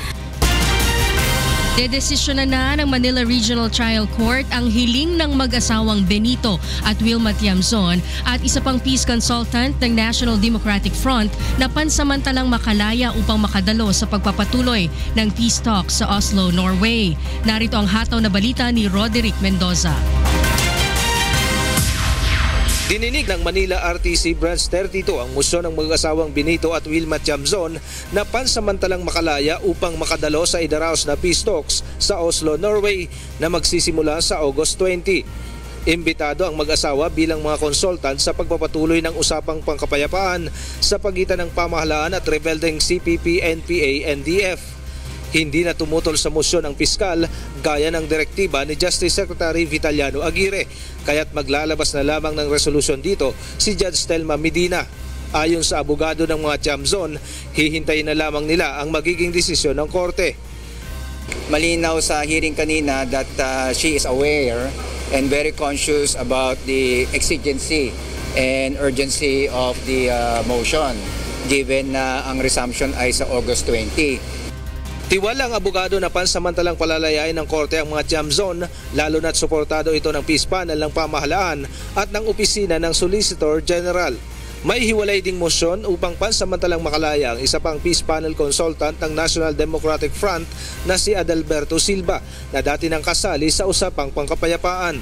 Dedesisyonan na ng Manila Regional Trial Court ang hiling ng mag-asawang Benito at Wilma Tiamzon at isa pang peace consultant ng National Democratic Front na pansamantalang makalaya upang makadalo sa pagpapatuloy ng peace talks sa Oslo, Norway. Narito ang hataw na balita ni Roderick Mendoza. Dininig ng Manila RTC Branch 32 ang musyon ng mag-asawang Benito at Wilma Tiamzon na pansamantalang makalaya upang makadalo sa idaraos na peace talks sa Oslo, Norway na magsisimula sa August 20. Imbitado ang mag-asawa bilang mga konsultant sa pagpapatuloy ng usapang pangkapayapaan sa pagitan ng pamahalaan at rebeldeng CPP, NPA, NDF. Hindi na tumutol sa musyon ang piskal gaya ng direktiba ni Justice Secretary Vitaliano Aguirre, kaya't maglalabas na lamang ng resolusyon dito si Judge Telma Medina. Ayon sa abogado ng mga Tiamzon, hihintayin na lamang nila ang magiging desisyon ng korte. Malinaw sa hearing kanina that she is aware and very conscious about the exigency and urgency of the motion given na ang resumption ay sa August 20. Tiwala ang abogado na pansamantalang palalayain ng korte ang mga Tiamzon, lalo na't suportado ito ng Peace Panel ng Pamahalaan at ng Opisina ng Solicitor General. May hiwalay ding motion upang pansamantalang makalaya ang isa pang Peace Panel consultant ng National Democratic Front na si Adalberto Silva na dati nang kasali sa usapang pangkapayapaan.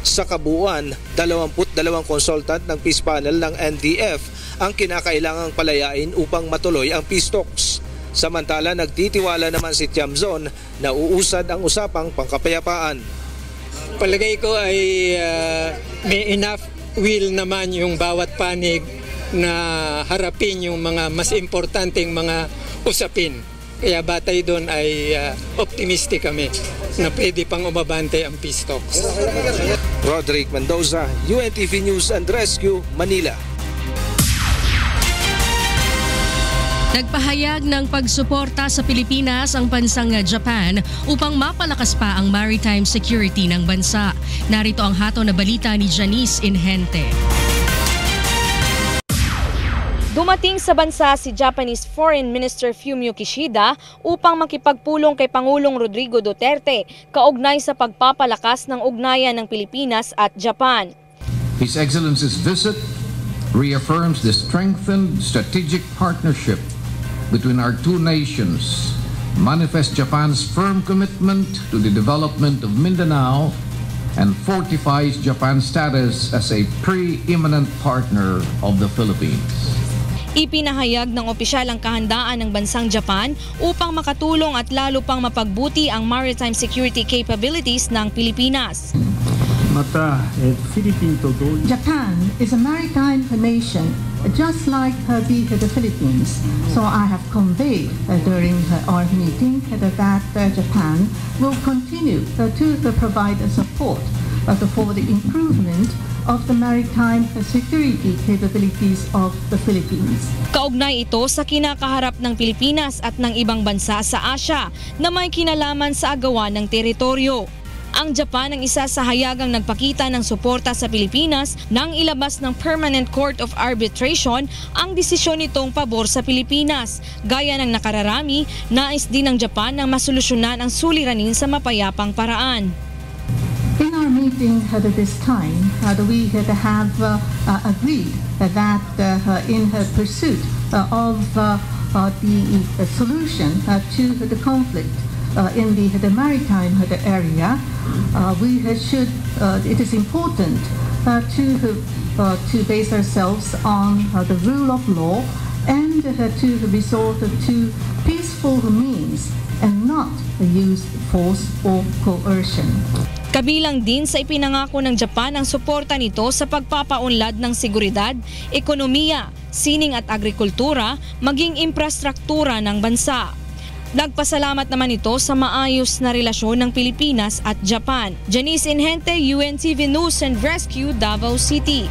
Sa kabuuan, 22 consultant ng Peace Panel ng NDF ang kinakailangang palayain upang matuloy ang peace talks. Samantala, nagtitiwala naman si Tiamzon na uusad ang usapang pangkapayapaan. Palagay ko ay may enough will naman yung bawat panig na harapin yung mga mas importanteng mga usapin. Kaya batay doon ay optimistic kami na pwede pang umabante ang peace talks. Roderick Mendoza, UNTV News and Rescue, Manila. Nagpahayag ng pagsuporta sa Pilipinas ang bansang Japan upang mapalakas pa ang maritime security ng bansa. Narito ang hato na balita ni Janice Inhente. Dumating sa bansa si Japanese Foreign Minister Fumio Kishida upang makipagpulong kay Pangulong Rodrigo Duterte kaugnay sa pagpapalakas ng ugnayan ng Pilipinas at Japan. His Excellency's visit reaffirms the strengthened strategic partnership between our two nations, manifests Japan's firm commitment to the development of Mindanao, and fortifies Japan's status as a preeminent partner of the Philippines. Ipinahayag ng opisyal ang kahandaan ng bansang Japan upang makatulong at lalo pang mapagbuti ang maritime security capabilities ng Pilipinas. Japan is a maritime nation just like the Philippines. So I have conveyed during our meeting that Japan will continue to provide support for the improvement of the maritime security capabilities of the Philippines. Kaugnay ito sa kinakaharap ng Pilipinas at ng ibang bansa sa Asia na may kinalaman sa agawan ng teritoryo. Ang Japan ang isa sa hayagang nagpakita ng suporta sa Pilipinas nang ilabas ng Permanent Court of Arbitration ang desisyon nitong pabor sa Pilipinas. Gaya ng nakararami, nais din ng Japan na masolusyonan ang suliranin sa mapayapang paraan. In our meeting this time, we have agreed that in pursuit of the solution to the conflict in the maritime area, it is important to base ourselves on the rule of law and to resort to peaceful means and not use force or coercion. Kabilang din sa ipinangako ng Japan ang suporta nito sa pagpapaunlad ng seguridad, ekonomiya, sining at agrikultura, maging infrastruktura ng bansa. Nagpasalamat naman ito sa maayos na relasyon ng Pilipinas at Japan. Janice Inhente, UNTV News and Rescue, Davao City.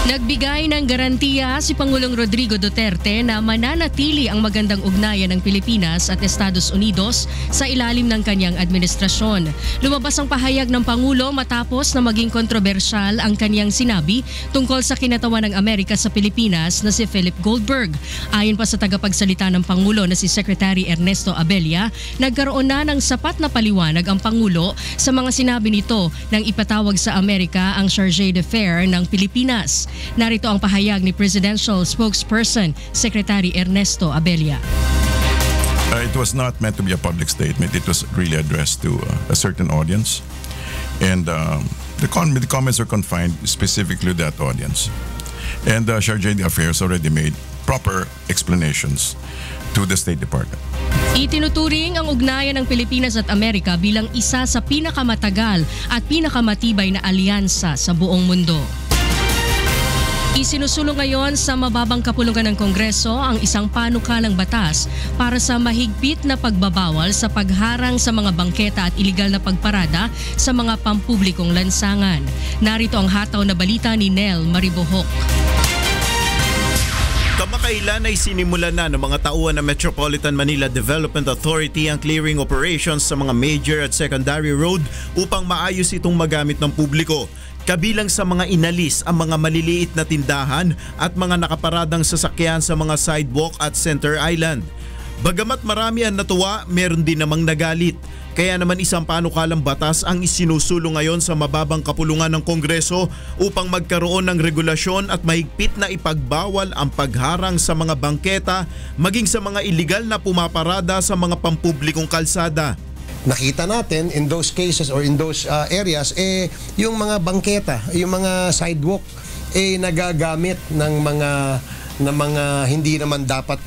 Nagbigay ng garantiya si Pangulong Rodrigo Duterte na mananatili ang magandang ugnayan ng Pilipinas at Estados Unidos sa ilalim ng kanyang administrasyon. Lumabas ang pahayag ng Pangulo matapos na maging kontrobersyal ang kanyang sinabi tungkol sa kinatawan ng Amerika sa Pilipinas na si Philip Goldberg. Ayon pa sa tagapagsalita ng Pangulo na si Secretary Ernesto Abella, nagkaroon na ng sapat na paliwanag ang Pangulo sa mga sinabi nito nang ipatawag sa Amerika ang chargé d'affaires ng Pilipinas. Narito ang pahayag ni Presidential Spokesperson, Secretary Ernesto Abella. It was not meant to be a public statement. It was really addressed to a certain audience. And the comments are confined specifically to that audience. And Chargé d'Affaires already made proper explanations to the State Department. Itinuturing ang ugnayan ng Pilipinas at Amerika bilang isa sa pinakamatagal at pinakamatibay na alyansa sa buong mundo. Isinusulong ngayon sa mababang kapulungan ng Kongreso ang isang panukalang batas para sa mahigpit na pagbabawal sa pagharang sa mga bangketa at iligal na pagparada sa mga pampublikong lansangan. Narito ang hataw na balita ni Nel Maribohok. Kamakailan ay sinimulan na ng mga tauhan ng Metropolitan Manila Development Authority ang clearing operations sa mga major at secondary road upang maayos itong magamit ng publiko. Kabilang sa mga inalis ang mga maliliit na tindahan at mga nakaparadang sasakyan sa mga sidewalk at Center Island. Bagamat marami ang natuwa, meron din namang nagalit. Kaya naman isang panukalang batas ang isinusulong ngayon sa mababang kapulungan ng Kongreso upang magkaroon ng regulasyon at mahigpit na ipagbawal ang pagharang sa mga bangketa maging sa mga iligal na pumaparada sa mga pampublikong kalsada. Nakita natin in those cases or in those areas yung mga bangketa, yung mga sidewalk nagagamit ng mga hindi naman dapat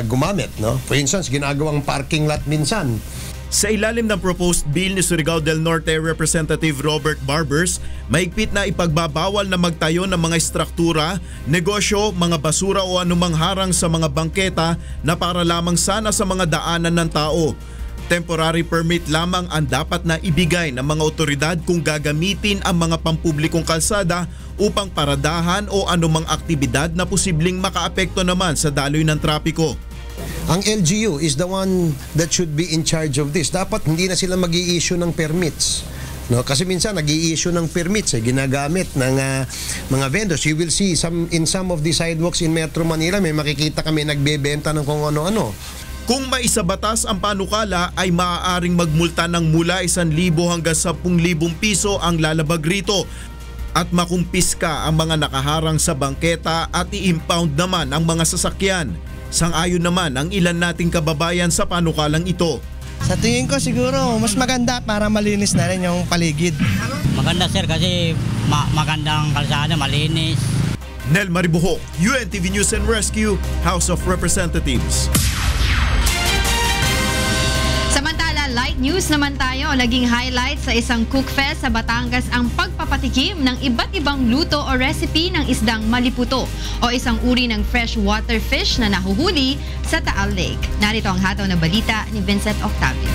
gumamit, no? For instance, ginagawang parking lot minsan. Sa ilalim ng proposed bill ni Surigao del Norte Representative Robert Barbers, mahigpit na ipagbabawal na magtayo ng mga estruktura, negosyo, mga basura o anumang harang sa mga bangketa na para lamang sana sa mga daanan ng tao. Temporary permit lamang ang dapat na ibigay ng mga otoridad kung gagamitin ang mga pampublikong kalsada upang paradahan o anumang aktibidad na posibleng makaapekto naman sa daloy ng trapiko. Ang LGU is the one that should be in charge of this. Dapat hindi na sila mag-i-issue ng permits. No, kasi minsan nag-i-issue ng permits ginagamit ng mga vendors. You will see in some of the sidewalks in Metro Manila, may makikita kami nagbebenta ng kung ano-ano. Kung maisabatas ang panukala ay maaaring magmulta ng mula 1,000 hanggang 10,000 piso ang lalabag rito at makumpiska ang mga nakaharang sa bangketa at i-impound naman ang mga sasakyan. Sang-ayon naman ang ilan nating kababayan sa panukalang ito. Sa tingin ko siguro mas maganda para malinis na rin yung paligid. Maganda sir kasi magandang kalsada, malinis. Nel Maribohok, UNTV News and Rescue, House of Representatives. Samantala, light news naman tayo. Laging highlight sa isang cook fest sa Batangas ang pagpapatikim ng iba't ibang luto o recipe ng isdang maliputo o isang uri ng freshwater fish na nahuhuli sa Taal Lake. Narito ang hataw na balita ni Vincent Octavio.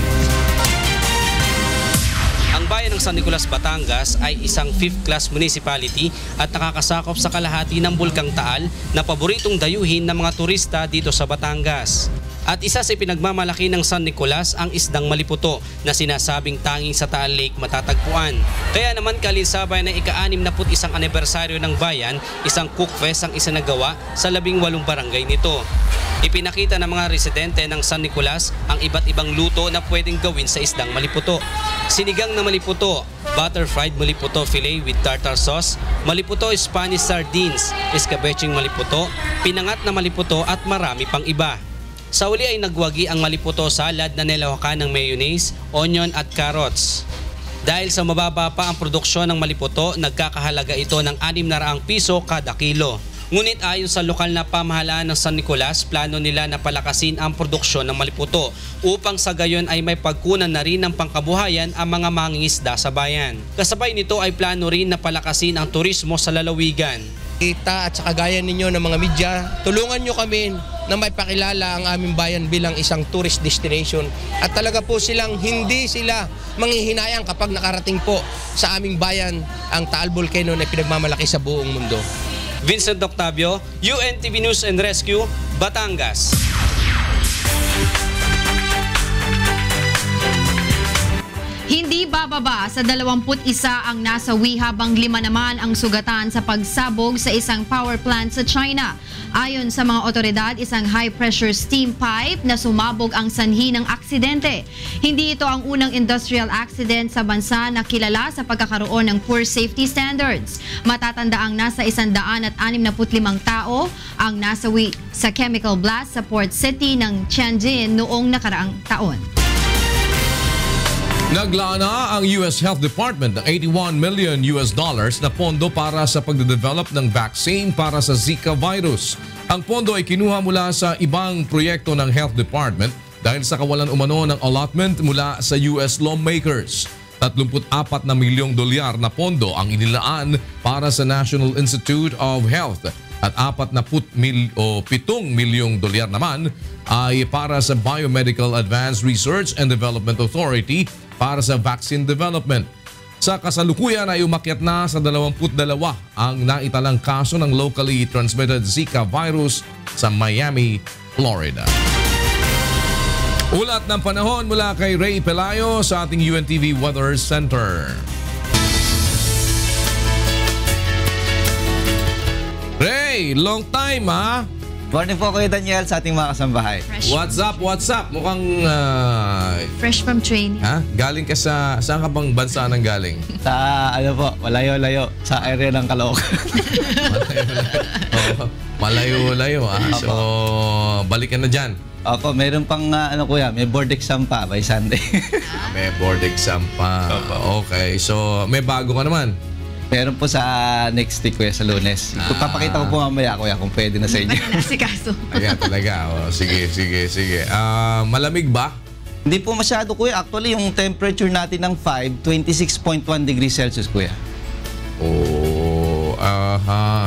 Ang bayan ng San Nicolas, Batangas ay isang 5th class municipality at nakakasakop sa kalahati ng Bulkang Taal na paboritong dayuhin ng mga turista dito sa Batangas. At isa sa pinagmamalaki ng San Nicolas ang isdang maliputo na sinasabing tanging sa Taal Lake matatagpuan. Kaya naman kalinsabay ng ika-61 anibersaryo ng bayan, isang cook fest ang isinagawa sa 18 barangay nito. Ipinakita ng mga residente ng San Nicolas ang iba't ibang luto na pwedeng gawin sa isdang maliputo. Sinigang na maliputo, butter fried maliputo fillet with tartar sauce, maliputo Spanish sardines, escabeching maliputo, pinangat na maliputo at marami pang iba. Sa uli ay nagwagi ang maliputo salad na nilawakan ng mayonnaise, onion at carrots. Dahil sa mababa pa ang produksyon ng maliputo, nagkakahalaga ito ng 600 piso kada kilo. Ngunit ayon sa lokal na pamahalaan ng San Nicolas, plano nila na palakasin ang produksyon ng maliputo upang sa gayon ay may pagkunan na rin ng pangkabuhayan ang mga mangingisda sa bayan. Kasabay nito ay plano rin na palakasin ang turismo sa lalawigan. Kita at saka gaya ninyo ng mga media, tulungan nyo kami na may pakilala ang aming bayan bilang isang tourist destination. At talaga po hindi sila manghihinayang kapag nakarating po sa aming bayan ang Taal Volcano na pinagmamalaki sa buong mundo. Vincent Octavio, UNTV News and Rescue, Batangas. Hindi bababa sa 21 ang nasawi habang 5 naman ang sugatan sa pagsabog sa isang power plant sa China. Ayon sa mga otoridad, isang high-pressure steam pipe na sumabog ang sanhi ng aksidente. Hindi ito ang unang industrial accident sa bansa na kilala sa pagkakaroon ng poor safety standards. Matatandaang nasa 165 tao ang nasawi sa chemical blast sa port city ng Tianjin noong nakaraang taon. Naglaan na ang US Health Department ng $81 million na pondo para sa pagdedevelop ng vaccine para sa Zika virus. Ang pondo ay kinuha mula sa ibang proyekto ng Health Department dahil sa kawalan umano ng allotment mula sa US lawmakers. $34 na milyong na pondo ang inilaan para sa National Institute of Health at 47 milyong naman ay para sa Biomedical Advanced Research and Development Authority para sa vaccine development. Sa kasalukuyan ay umakyat na sa 22 ang naitalang kaso ng locally transmitted Zika virus sa Miami, Florida. Ulat ng panahon mula kay Ray Pelayo sa ating UNTV Weather Center. Ray, long time ha? Morning po Kuya Daniel sa ating mga kasambahay. What's up? Mukhang... Fresh from training. Ha? Galing ka sa... Saan ka bang bansa nang galing? Sa ano po, malayo-layo. Sa area ng Caloocan. Malayo-layo ha? So, balik ka na dyan. Opo, meron pang kuya, may board exam pa by Sunday. May board exam pa. Okay, so may bago ka naman. Meron po sa next week kuya sa Lunes. Papakita ko po mamaya kuya kung pwede na sa inyo. Nasikaso. Ayan talaga. Sige. Malamig ba? Hindi po masyado kuya. Actually, yung temperature natin ng 26.1 degrees Celsius kuya.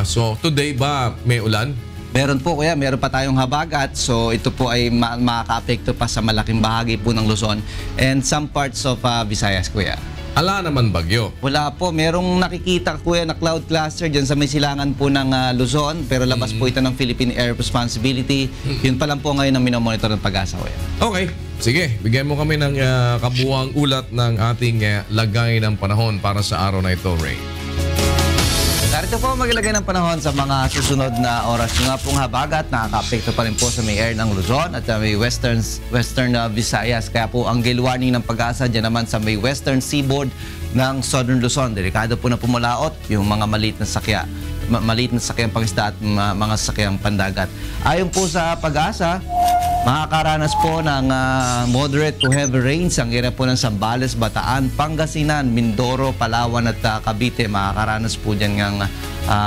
So today ba may ulan? Meron po kuya, meron pa tayong habagat. So ito po ay makaka-apekto pa sa malaking bahagi po ng Luzon and some parts of Visayas kuya. Ala naman bagyo? Wala po, merong nakikita kuya na cloud cluster dyan sa may silangan po ng Luzon pero labas po ito ng Philippine Air Responsibility. Yun pa lang po ngayon ang minomonitor ng Pag-asa kuya. Okay, sige, bigyan mo kami ng kabuuang ulat ng ating lagay ng panahon para sa araw na ito, Ray. Narito po maglagay ng panahon sa mga susunod na oras. Yung nga pong habagat, nakaka-apekto pa rin po sa may air ng Luzon at sa may western Visayas. Kaya po ang gale warning ng Pag-asa dyan naman sa may western seaboard ng Southern Luzon. Delikado po na pumulaot yung mga maliit na sakyang pangisda at mga sakyang pandagat. Ayon po sa Pag-asa, makakaranas po ng moderate to heavy rains ang area po ng Zambales, Bataan, Pangasinan, Mindoro, Palawan at Cavite. Makakaranas po dyan ng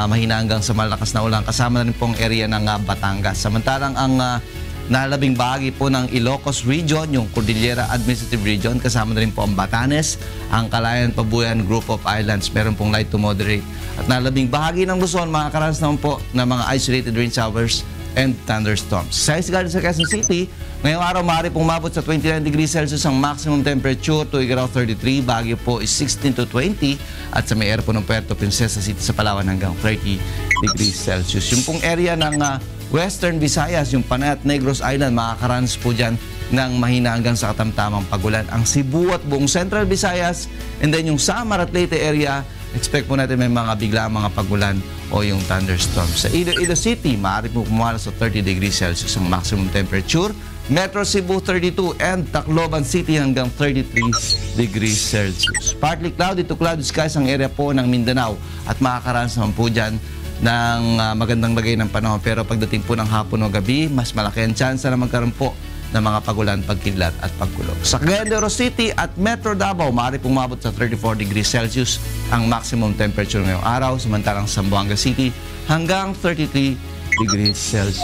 mahina hanggang sa malakas na ulan. Kasama na rin po ang area ng Batangas. Samantalang ang nalabing bahagi po ng Ilocos Region, yung Cordillera Administrative Region, kasama na rin po ang Batanes, ang Calayan, Pabuyan Group of Islands. Meron pong light to moderate. At nalabing bahagi ng Luzon, makakaranas naman po ng mga isolated rain showers and thunderstorms. Sa Quezon City, ngayong araw maaari pong umabot sa 29 degrees Celsius ang maximum temperature, tuwing araw 33, Baguio po is 16 to 20 at sa may area po ng Puerto Princesa City sa Palawan hanggang 30 degrees Celsius. Yung pong area ng Western Visayas, yung Panay at Negros Island, makakaranas po dyan ng mahina hanggang sa katamtamang pagulan. Ang Cebu at buong Central Visayas and then yung Samar at Leyte area, expect po natin may mga bigla mga pagulan o yung thunderstorms. Sa Iloilo City, maaari po pumala sa 30 degrees Celsius ang maximum temperature. Metro Cebu 32 and Tacloban City hanggang 33 degrees Celsius. Partly cloudy to cloudy skies ang area po ng Mindanao at makakaranas naman po dyan ng magandang lagay ng panahon. Pero pagdating po ng hapon o gabi, mas malaki ang tsansa na magkaroon po ng mga pagulan, pagkidlat at pagkulog. Sa Cagayan de Oro City at Metro Davao, maaari pong umabot sa 34 degrees Celsius ang maximum temperature ngayong araw, samantalang sa Zamboanga City hanggang 33 degrees Celsius.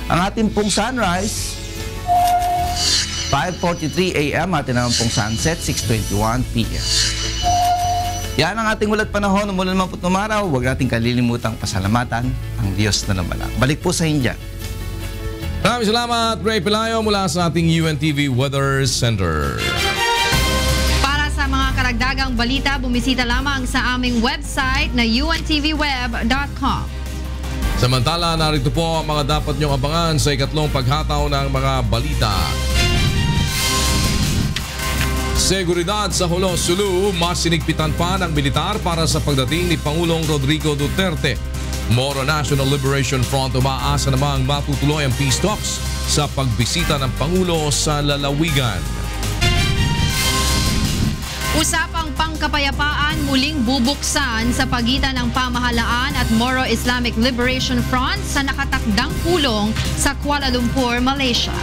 Ang ating pong sunrise, 5:43 a.m. Atin naman pong sunset, 6:21 p.m. Yan ang ating ulat panahon. Umulan man po't umaraw, huwag nating kalilimutang pasalamatan ang Diyos na lumalang. Balik po sa India. Maraming salamat, Ray Pelayo mula sa ating UNTV Weather Center. Para sa mga karagdagang balita, bumisita lamang sa aming website na untvweb.com. Samantala, narito po ang mga dapat niyong abangan sa ikatlong paghataw ng mga balita. Seguridad sa Jolo, Sulu, mas sinigpitan pa ng militar para sa pagdating ni Pangulong Rodrigo Duterte. Moro National Liberation Front umaasa namang matutuloy ang peace talks sa pagbisita ng Pangulo sa lalawigan. Usapang pangkapayapaan muling bubuksan sa pagitan ng pamahalaan at Moro Islamic Liberation Front sa nakatakdang pulong sa Kuala Lumpur, Malaysia.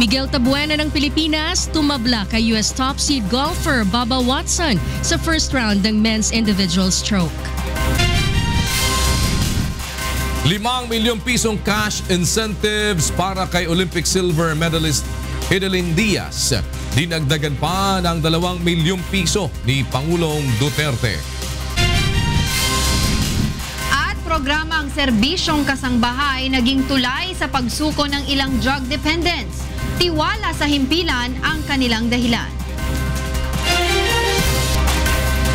Miguel Tabuena ng Pilipinas tumabla kay US top seed golfer Bubba Watson sa first round ng men's individual stroke. 5 milyong pisong cash incentives para kay Olympic silver medalist Edelyn Diaz. Dinagdagan pa ng 2 milyong piso ni Pangulong Duterte. At programang serbisyong kasangbahay naging tulay sa pagsuko ng ilang drug dependents. Tiwala sa himpilan ang kanilang dahilan.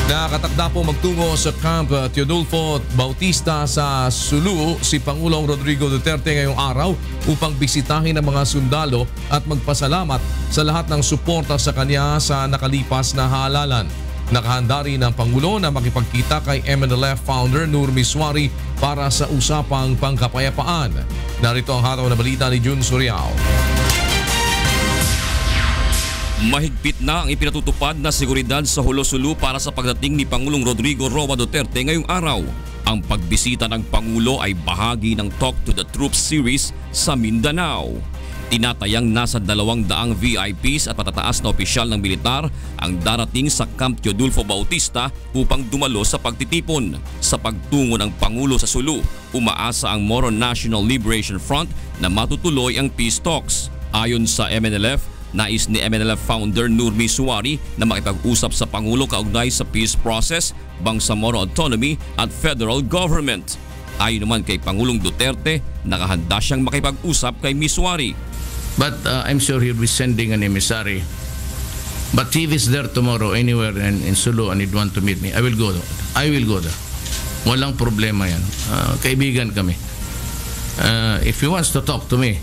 Nakatakda po magtungo sa Camp Teodulfo Bautista sa Sulu si Pangulong Rodrigo Duterte ngayong araw upang bisitahin ang mga sundalo at magpasalamat sa lahat ng suporta sa kanya sa nakalipas na halalan. Nakahanda rin ang Pangulo na makipagkita kay MNLF founder Nur Miswari para sa usapang pangkapayapaan. Narito ang hataw na balita ni Jun Suriao. Mahigpit na ang ipinatutupad na seguridad sa Hulo-Sulu para sa pagdating ni Pangulong Rodrigo Roa Duterte ngayong araw. Ang pagbisita ng Pangulo ay bahagi ng Talk to the Troops series sa Mindanao. Tinatayang nasa 200 VIPs at patataas na opisyal ng militar ang darating sa Camp Teodulfo Bautista upang dumalo sa pagtitipon. Sa pagtungo ng Pangulo sa Sulu, umaasa ang Moro National Liberation Front na matutuloy ang peace talks. Ayon sa MNLF, nais ni MNLF founder Nur Miswari na makipag-usap sa Pangulo kaugnay sa peace process, Bangsamoro Autonomy at federal government. Ayon naman kay Pangulong Duterte, nakahanda siyang makipag-usap kay Miswari. But I'm sure he'll be sending an emissary. But if he's there tomorrow anywhere in Sulu and he'd want to meet me, I will go there. Walang problema yan. Kaibigan kami. If he wants to talk to me,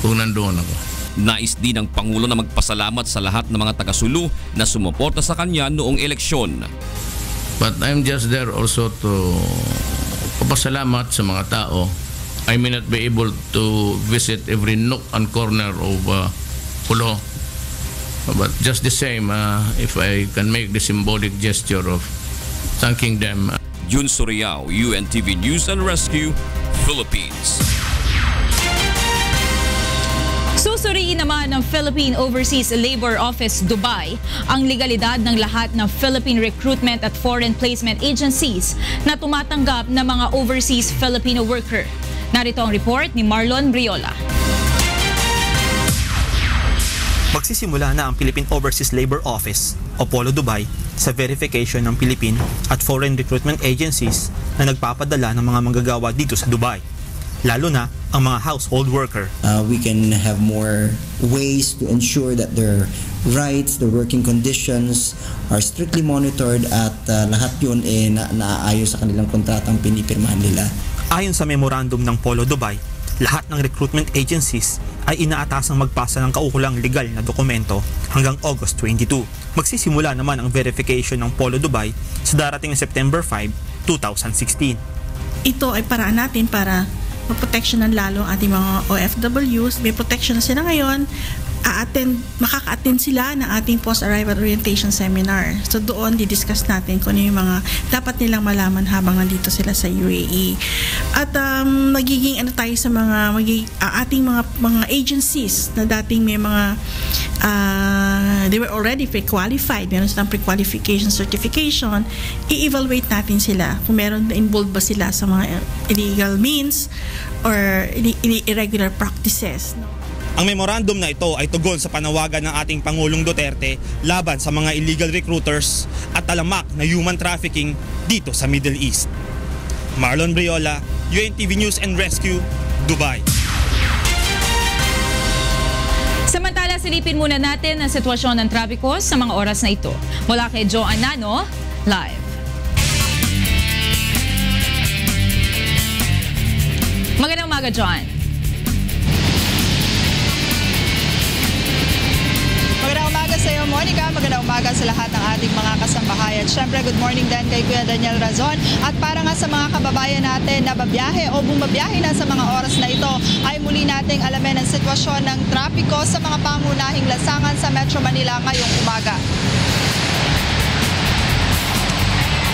kung nandoon ako. Nais din ng Pangulo na magpasalamat sa lahat ng mga taga-Sulu na sumuporta sa kanya noong eleksyon. But I'm just there also to papasalamat sa mga tao. I may not be able to visit every nook and corner of Pulo. But just the same, if I can make the symbolic gesture of thanking them. Jun Suriao, UNTV News and Rescue, Philippines. Susuriin naman ng Philippine Overseas Labor Office Dubai ang legalidad ng lahat ng Philippine recruitment at foreign placement agencies na tumatanggap ng mga overseas Filipino worker. Narito ang report ni Marlon Briola. Magsisimula na ang Philippine Overseas Labor Office o Polo Dubai sa verification ng Philippine at foreign recruitment agencies na nagpapadala ng mga manggagawa dito sa Dubai, lalo na ang mga household worker. We can have more ways to ensure that their rights, their working conditions are strictly monitored at lahat yun naaayos sa kanilang kontratang pinipirmahan nila. Ayon sa memorandum ng Polo Dubai, lahat ng recruitment agencies ay inaatasang magpasa ng kaukulang legal na dokumento hanggang August 22. Magsisimula naman ang verification ng Polo Dubai sa darating na September 5, 2016. Ito ay paraan natin para maproteksyonan lalo ang ating mga OFWs. May protection na sila ngayon. Makaka-attend sila ng ating post-arrival orientation seminar. So doon, didiscuss natin kung ano yung mga dapat nilang malaman habang nandito sila sa UAE. At magiging tayo sa ating mga agencies na dating may mga they were already pre-qualified. Meron silang pre-qualification certification. I-evaluate natin sila kung meron involved ba sila sa mga illegal means or irregular practices. Ang memorandum na ito ay tugon sa panawagan ng ating Pangulong Duterte laban sa mga illegal recruiters at talamak na human trafficking dito sa Middle East. Marlon Briola, UNTV News and Rescue, Dubai. Samantala, silipin muna natin ang sitwasyon ng trapiko sa mga oras na ito. Mula kay Joe Anano, live. Magandang umaga, John. Magandang umaga sa iyo, Monica. Magandang umaga sa lahat ng ating mga kasambahay. At syempre, good morning din kay Kuya Daniel Razon. At para nga sa mga kababayan natin na babiyahe o bumabiyahe na sa mga oras na ito, ay muli nating alamin ang sitwasyon ng trapiko sa mga pangunahing lansangan sa Metro Manila ngayong umaga.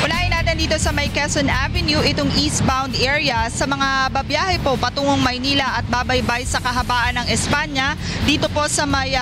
Unahin natin dito sa may Quezon Avenue, itong eastbound area sa mga babiyahe po patungong Maynila at babaybay sa kahabaan ng Espanya. Dito po sa may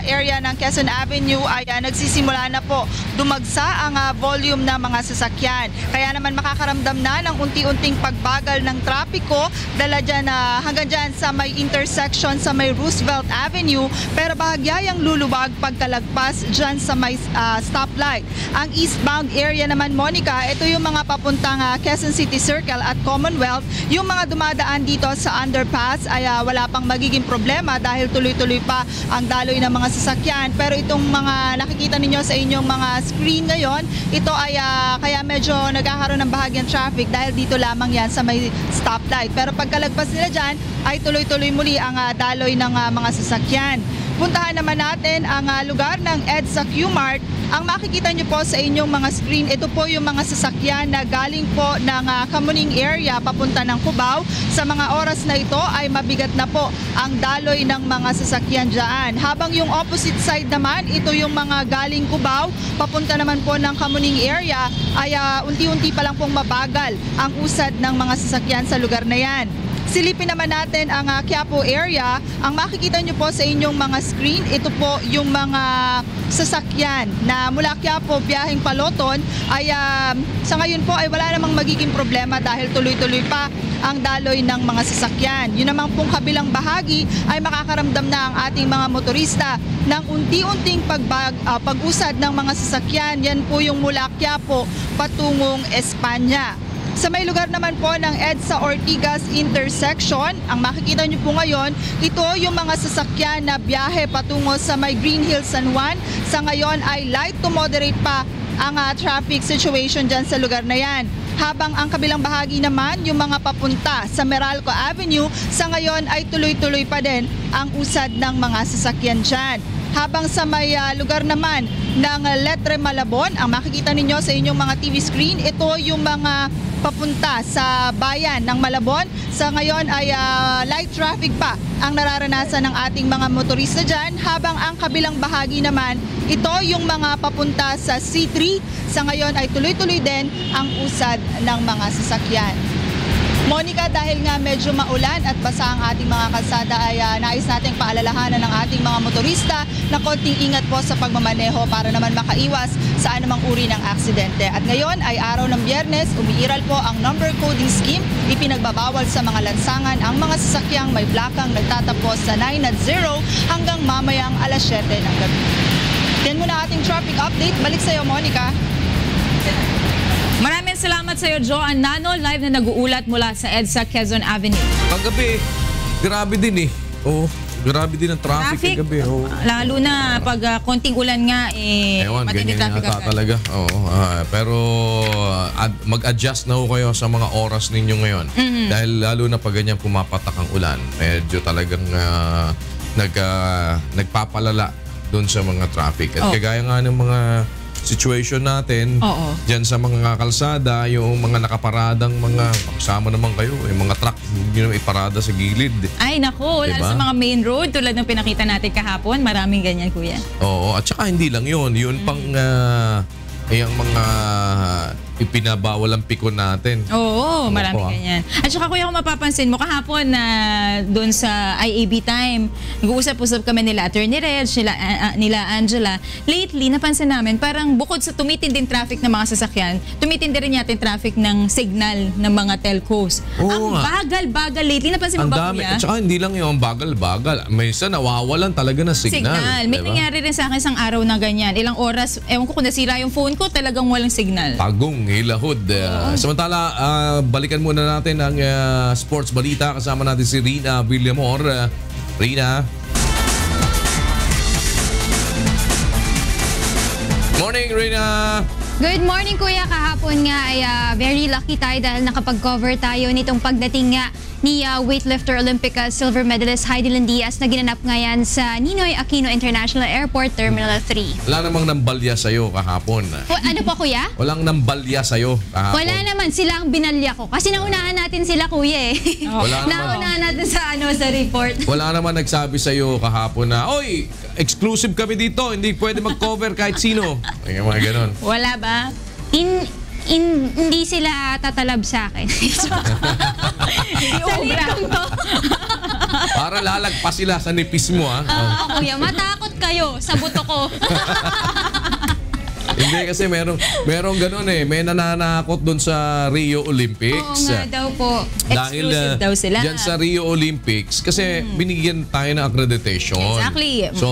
area ng Quezon Avenue ay nagsisimula na po dumagsa ang volume ng mga sasakyan. Kaya naman makakaramdam na ng unti-unting pagbagal ng trapiko dala dyan hanggang dyan sa may intersection sa may Roosevelt Avenue, pero bahagyayang luluwag pagkalagpas dyan sa may stoplight. Ang eastbound area naman, Monica, ito yung mga papuntang Quezon City Circle at Commonwealth. Yung mga dumadaan dito sa underpass ay wala pang magiging problema dahil tuloy-tuloy pa ang daloy ng mga sasakyan. Pero itong mga nakikita ninyo sa inyong mga screen ngayon, ito ay kaya medyo nagkakaroon ng bahagyang traffic dahil dito lamang yan sa may stoplight. Pero pagkalagpas nila dyan ay tuloy-tuloy muli ang daloy ng mga sasakyan. Puntahan naman natin ang lugar ng EDSA Q-Mart. Ang makikita nyo po sa inyong mga screen, ito po yung mga sasakyan na galing po ng Kamuning area papunta ng Cubao. Sa mga oras na ito ay mabigat na po ang daloy ng mga sasakyan dyan. Habang yung opposite side naman, ito yung mga galing Cubao, papunta naman po ng Kamuning area, ay unti-unti pa lang pong mabagal ang usad ng mga sasakyan sa lugar na yan. Silipin naman natin ang Quiapo area. Ang makikita nyo po sa inyong mga screen, ito po yung mga sasakyan na mula Quiapo biyaheng Paloton ay sa ngayon po ay wala namang magiging problema dahil tuloy-tuloy pa ang daloy ng mga sasakyan. Yun namang pong kabilang bahagi ay makakaramdam na ang ating mga motorista ng unti-unting pag-usad ng mga sasakyan. Yan po yung mula Quiapo patungong Espanya. Sa may lugar naman po ng EDSA Ortigas intersection, ang makikita nyo po ngayon, ito yung mga sasakyan na biyahe patungo sa may Green Hills San Juan. Sa ngayon ay light to moderate pa ang traffic situation dyan sa lugar na yan. Habang ang kabilang bahagi naman, yung mga papunta sa Meralco Avenue, sa ngayon ay tuloy-tuloy pa din ang usad ng mga sasakyan dyan. Habang sa may lugar naman ng Letre Malabon, ang makikita ninyo sa inyong mga TV screen, ito yung mga papunta sa bayan ng Malabon. Sa ngayon ay light traffic pa ang nararanasan ng ating mga motorista dyan. Habang ang kabilang bahagi naman, ito yung mga papunta sa C3. Sa ngayon ay tuloy-tuloy din ang usad ng mga sasakyan. Monica, dahil nga medyo maulan at basa ang ating mga kalsada ay nais nating paalalahanan ng ating mga motorista na konting ingat po sa pagmamaneho para naman makaiwas sa anumang uri ng aksidente. At ngayon ay araw ng Biyernes, umiiral po ang number coding scheme. Ipinagbabawal sa mga lansangan ang mga sasakyang may plakang nagtatapos sa 9 at 0 hanggang mamayang alas 7 ng gabi. Yan muna ating traffic update. Balik sa iyo, Monica. Maraming salamat sa iyo, Joanne Nano, live na nag-uulat mula sa EDSA Quezon Avenue. Paggabi, grabe din eh. Oo, grabe din ang traffic kagabi. Oh. Lalo na pag konting ulan nga, matindi traffic agad. Talaga. Oo, pero mag-adjust na ho kayo sa mga oras ninyo ngayon. Dahil lalo na pag ganyan pumapatak ang ulan, medyo talagang nagpapalala doon sa mga traffic. At kagaya nga ng mga situation natin dyan sa mga kalsada, yung mga nakaparadang mga kasama naman kayo, yung mga truck yun iparada sa gilid. Ay nako, diba? Lalo sa mga main road tulad ng pinakita natin kahapon, maraming ganyan, kuya. Oo, at saka hindi lang yun pang yung mga ipinabawal ang pikon natin. Oo, maraming ganyan. At saka kuya, kung mapapansin mo, kahapon na doon sa IAB time, nag-uusap-usap kami nila Attorney Reg, nila Angela. Lately, napansin namin, parang bukod sa tumitinding traffic ng mga sasakyan, tumitindi rin yata yung traffic ng signal ng mga telcos. Ang bagal-bagal lately. Napansin mo ba, kuya? At saka hindi lang yung bagal-bagal. Minsan nawawalan talaga ng signal. May nangyari rin sa akin isang araw na ganyan. Ilang oras, ewan ko kung nasira yung phone ko, talagang walang signal. Pagong hilahod. Samantala, balikan muna natin ang sports balita. Kasama natin si Rina Villamor. Rina. Morning, Rina. Good morning, kuya. Kahapon nga ay very lucky tayo dahil nakapag-cover tayo nitong pagdating nga ni weightlifter Olympic silver medalist Heidelin Diaz na ginanap ngayon sa Ninoy Aquino International Airport Terminal 3. Wala namang nambalya sa'yo kahapon. Ano po, kuya? Walang nambalya sa'yo kahapon. Wala naman. Sila ang binalya ko. Kasi naunahan natin sila, kuya eh. Naunahan natin sa report. Wala naman nagsabi sa'yo kahapon na, oy, exclusive kami dito. Hindi pwede mag-cover kahit sino. Ay, mga ganon. Wala ba? hindi sila tatalab sa akin. Salitong to. Para lalagpas sila sa nipis mo, ha? Kuya, matakot kayo sa buto ko. Hindi kasi merong ganun eh. May nananakot doon sa Rio Olympics. Oo nga daw po. Dahil Exclusive daw sila. Diyan sa Rio Olympics kasi binigyan tayo ng accreditation. Exactly. So,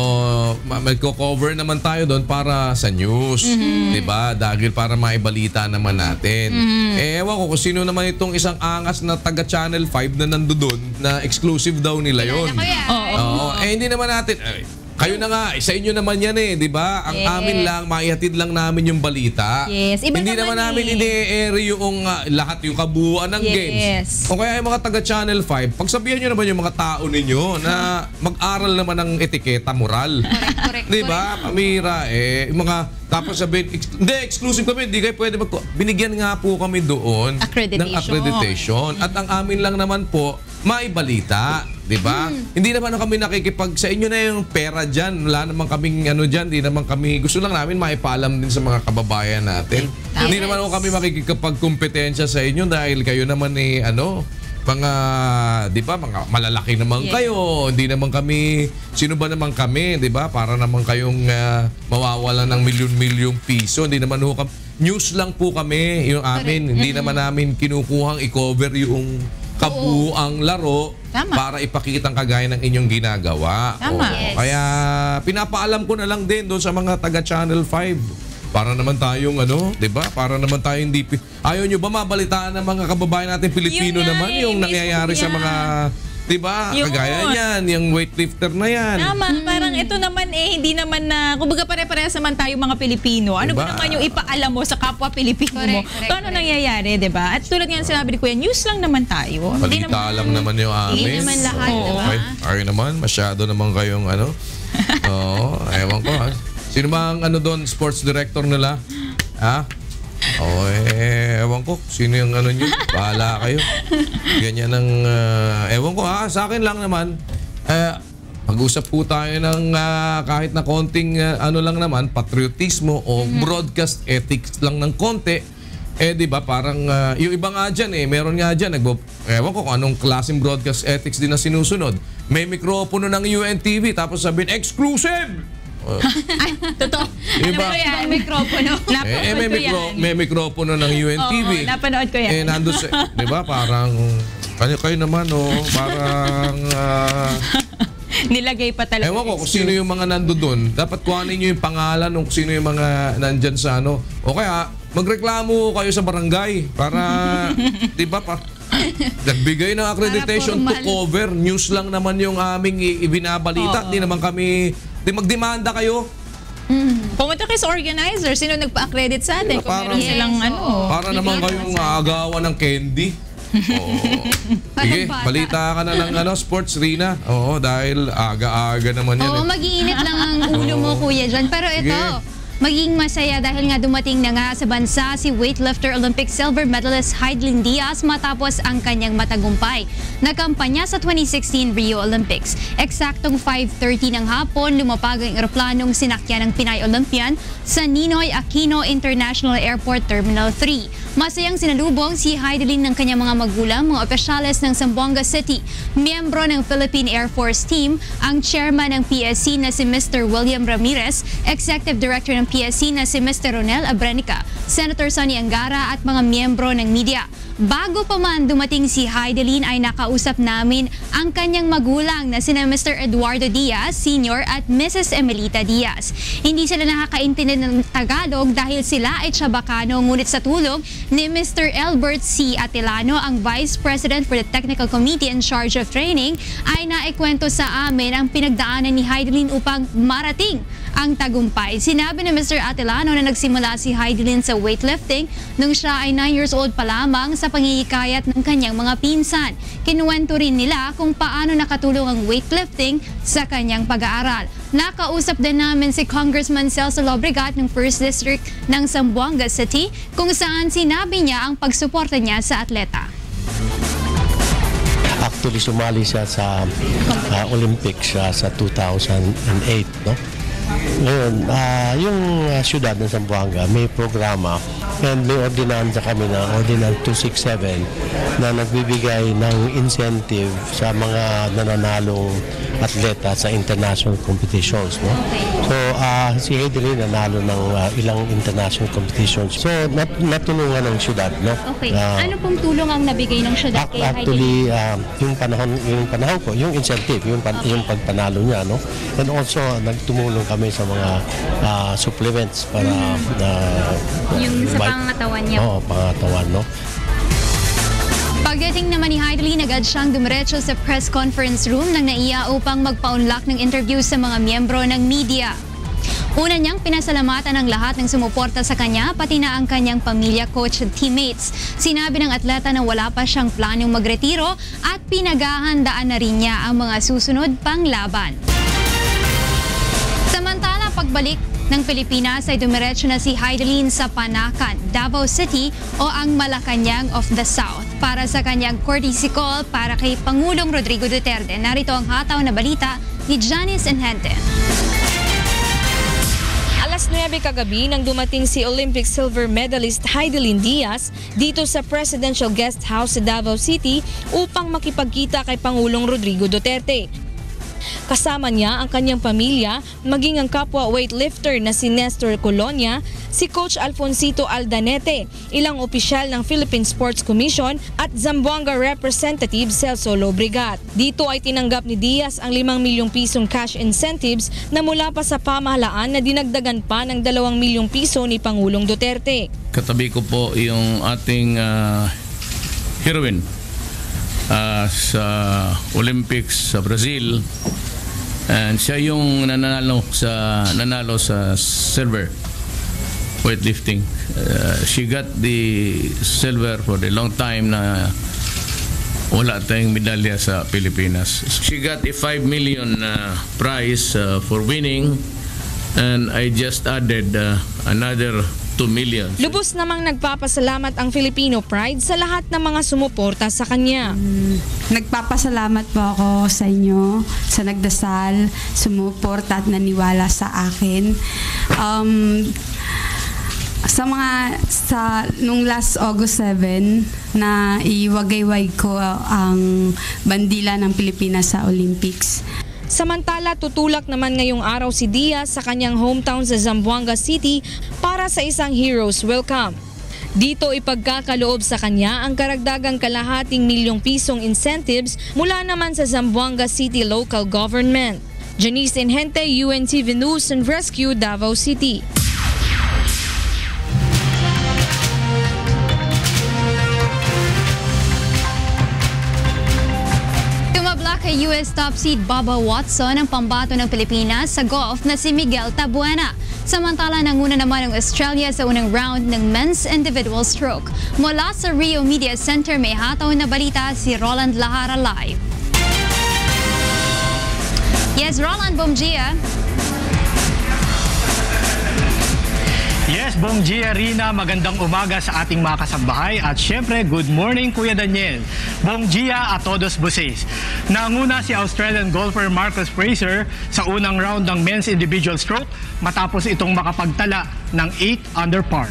magko-cover naman tayo doon para sa news. Diba? Dahil para maibalita naman natin. Ewan ko kung sino naman itong isang angas na taga Channel 5 na nandoon na exclusive daw nila yon. Oo. Hindi naman natin... Kayo na nga, sa inyo naman yan eh, di ba? Ang amin lang, maihatid lang namin yung balita. Yes, iba hindi naman namin ini-air yung lahat yung kabuuan ng games. O kaya yung mga taga Channel 5, pagsabihan nyo naman yung mga tao ninyo na mag-aral naman ng etiketa moral. Correct. Di ba? Pamira yung mga tapos sabihin, hindi, exclusive kami, hindi kayo pwede binigyan nga po kami doon ng accreditation. At ang amin lang naman po, maibalita. Diba? Hindi naman kami nakikipag sa inyo na yung pera dyan. Wala naman kaming dyan. Hindi naman kami, gusto lang namin maipaalam din sa mga kababayan natin. Hindi naman kami makikipagkompetensya sa inyo dahil kayo naman mga, di ba, mga malalaki naman kayo. Hindi naman kami, sino ba naman kami, di ba? Para naman kayong mawawala ng milyon-milyong piso. Hindi naman news lang po kami, yung amin. Hindi naman namin kinukuhang i-cover yung kabuuang laro para ipakita ang kagaya ng inyong ginagawa. Kaya pinapaalam ko na lang din doon sa mga taga Channel 5 para naman tayong 'di ba? Para naman tayong hindi ayaw nyo ba mabalitaan ng mga kababayan natin Pilipino naman yung nangyayari sa mga 'di ba? Kagaya niyan, yung weightlifter na yan. Tama, parang ito naman hindi naman na kumbaga pare-parehas naman tayo mga Pilipino. Ano ba naman yung ipaalam mo sa kapwa Pilipino mo? Paano nangyayari, 'di ba? At tulad nga sinabi ni Kuya, news lang naman tayo. Balita lang naman yung amin. Hindi naman lahat, 'di ba? Ay naman, masyado naman kayong Oo, ewan ko. Sino ba ang doon, sports director nila? Ha? Ewan ko. Sino yung nyo? Bahala kayo. Ganyan ang... ewan ko sa akin lang naman. Mag-usap po tayo ng kahit na konting lang naman, patriotismo o broadcast ethics lang ng konti. Di ba parang yung iba nga dyan meron nga dyan. Ewan ko kung anong klaseng broadcast ethics din na sinusunod. May mikropono ng UNTV tapos sabihin, exclusive! Ay, totoo. Diba? Ano yung mikropono? May mikropono ng UNTV. Napanood ko yan. Nandun di ba parang kayo naman parang nilagay pa talaga. Ewan ko kung sino yung mga nandoon. Dapat kuhanin nyo yung pangalan kung sino yung mga nandyan sa o kaya magreklamo kayo sa barangay para di ba nagbigay ng accreditation to cover news lang naman yung aming ibinabalita. Di naman kami magdemanda kayo. Pumunta kayo sa organizer. Sino nagpa-accredit sa atin? Kung meron silang para naman kayong agawan ng candy. Sige, balita ka na ng sports, Rina. Dahil aga-aga naman yan. Mag-iinit lang ang ulo mo, Kuya John. Pero ito, maging masaya dahil nga dumating na nga sa bansa si weightlifter Olympic silver medalist Heidelin Diaz matapos ang kanyang matagumpay na kampanya sa 2016 Rio Olympics. Eksaktong 5:30 ng hapon, lumapag ang eroplanong sinakyan ng Pinay Olympian sa Ninoy Aquino International Airport Terminal 3. Masayang sinalubong si Heidelin ng kanyang mga magulang, mga opisyales ng Zamboanga City, miyembro ng Philippine Air Force Team, ang chairman ng PSC na si Mr. William Ramirez, executive director ng PSC na si Mr. Ronel Abrenica, Senator Sonny Angara at mga miyembro ng media. Bago pa man dumating si Heidelin ay nakausap namin ang kanyang magulang na sina Mr. Eduardo Diaz Sr. at Mrs. Emelita Diaz. Hindi sila nakakaintindi ng Tagalog dahil sila ay Chabacano, ngunit sa tulong ni Mr. Albert C. Atilano, ang Vice President for the Technical Committee in charge of training, ay naikwento sa amin ang pinagdaanan ni Heidelin upang marating ang tagumpay. Sinabi ni Mr. Atilano na nagsimula si Heidelin sa weightlifting nung siya ay 9 years old pa lamang sa pangihikayat ng kanyang mga pinsan. Kinuwento rin nila kung paano nakatulong ang weightlifting sa kanyang pag-aaral. Nakausap din namin si Congressman Celso Lobregat ng 1st District ng Zamboanga City kung saan sinabi niya ang pagsuporta niya sa atleta. Actually, sumali siya sa Olympics sa 2008, no? Ngayon, yung syudad ng Zamboanga may programa and may ordinansa kami na Ordinance 267 na nagbibigay ng incentive sa mga nananalong atleta sa international competitions. No? So, si Heidelin nanalo ng ilang international competitions. So, natulungan ng syudad. No? Okay. Ano pong tulong ang nabigay ng syudad kay Heidelin? Actually, yung panahon ko, yung incentive, yung pagpanalo niya. No? And also, nagtumulong kami sa mga supplements para yung sa pangatawan niya. Oo, pangatawan, no? Pagdating naman ni Heidelin, agad siyang dumiretso sa press conference room ng NAIA upang magpa-unlock ng interview sa mga miyembro ng media. Una niyang pinasalamatan ang lahat ng sumuporta sa kanya, pati na ang kanyang pamilya, coach at teammates. Sinabi ng atleta na wala pa siyang planong magretiro at pinaghahandaan na rin niya ang mga susunod pang laban. Samantala, pagbalik ng Pilipinas ay dumiretso na si Heidelin sa Panacan, Davao City o ang Malacanang of the South para sa kanyang courtesy call para kay Pangulong Rodrigo Duterte. Narito ang hataw na balita ni Janice Enhente. Alas 9 kagabi nang dumating si Olympic silver medalist Heidelin Diaz dito sa Presidential Guest House sa Davao City upang makipagkita kay Pangulong Rodrigo Duterte. Kasama niya ang kanyang pamilya, maging ang kapwa weightlifter na si Nestor Colonia, si Coach Alfonsito Aldanete, ilang opisyal ng Philippine Sports Commission at Zamboanga Representative Celso Lobregat. Dito ay tinanggap ni Diaz ang 5 milyong pisong cash incentives na mula pa sa pamahalaan na dinagdagan pa ng 2 milyong piso ni Pangulong Duterte. Katabi ko po yung ating heroine sa Olympics sa Brazil, and siya yung nanalo sa silver weightlifting. She got the silver for the long time na wala tayong medalya sa Pilipinas. She got a 5 million prize for winning, and I just added another 2 million. Lubos namang nagpapasalamat ang Filipino Pride sa lahat ng mga sumuporta sa kanya. Nagpapasalamat po ako sa inyo, sa nagdasal, sumuporta at naniwala sa akin. Nung last August 7 na iwagayway ko ang bandila ng Pilipinas sa Olympics. Samantala, tutulak naman ngayong araw si Diaz sa kanyang hometown sa Zamboanga City para sa isang Heroes Welcome. Dito ipagkakaloob sa kanya ang karagdagang kalahating milyong pisong incentives mula naman sa Zamboanga City Local Government. Janice Enhente, UNTV News and Rescue, Davao City. Kay US top seed Bubba Watson ang pambato ng Pilipinas sa golf na si Miguel Tabuena. Samantala, nanguna naman ang Australia sa unang round ng men's individual stroke. Mula sa Rio Media Center, may hataw na balita si Roland Lahara live. Yes, Roland, Bomgia. Yes, Bong Gia, Rina, magandang umaga sa ating mga kasambahay at syempre, good morning Kuya Daniel. Bong Gia at todos buses. Nanguna si Australian golfer Marcus Fraser sa unang round ng men's individual stroke matapos itong makapagtala ng 8 under par.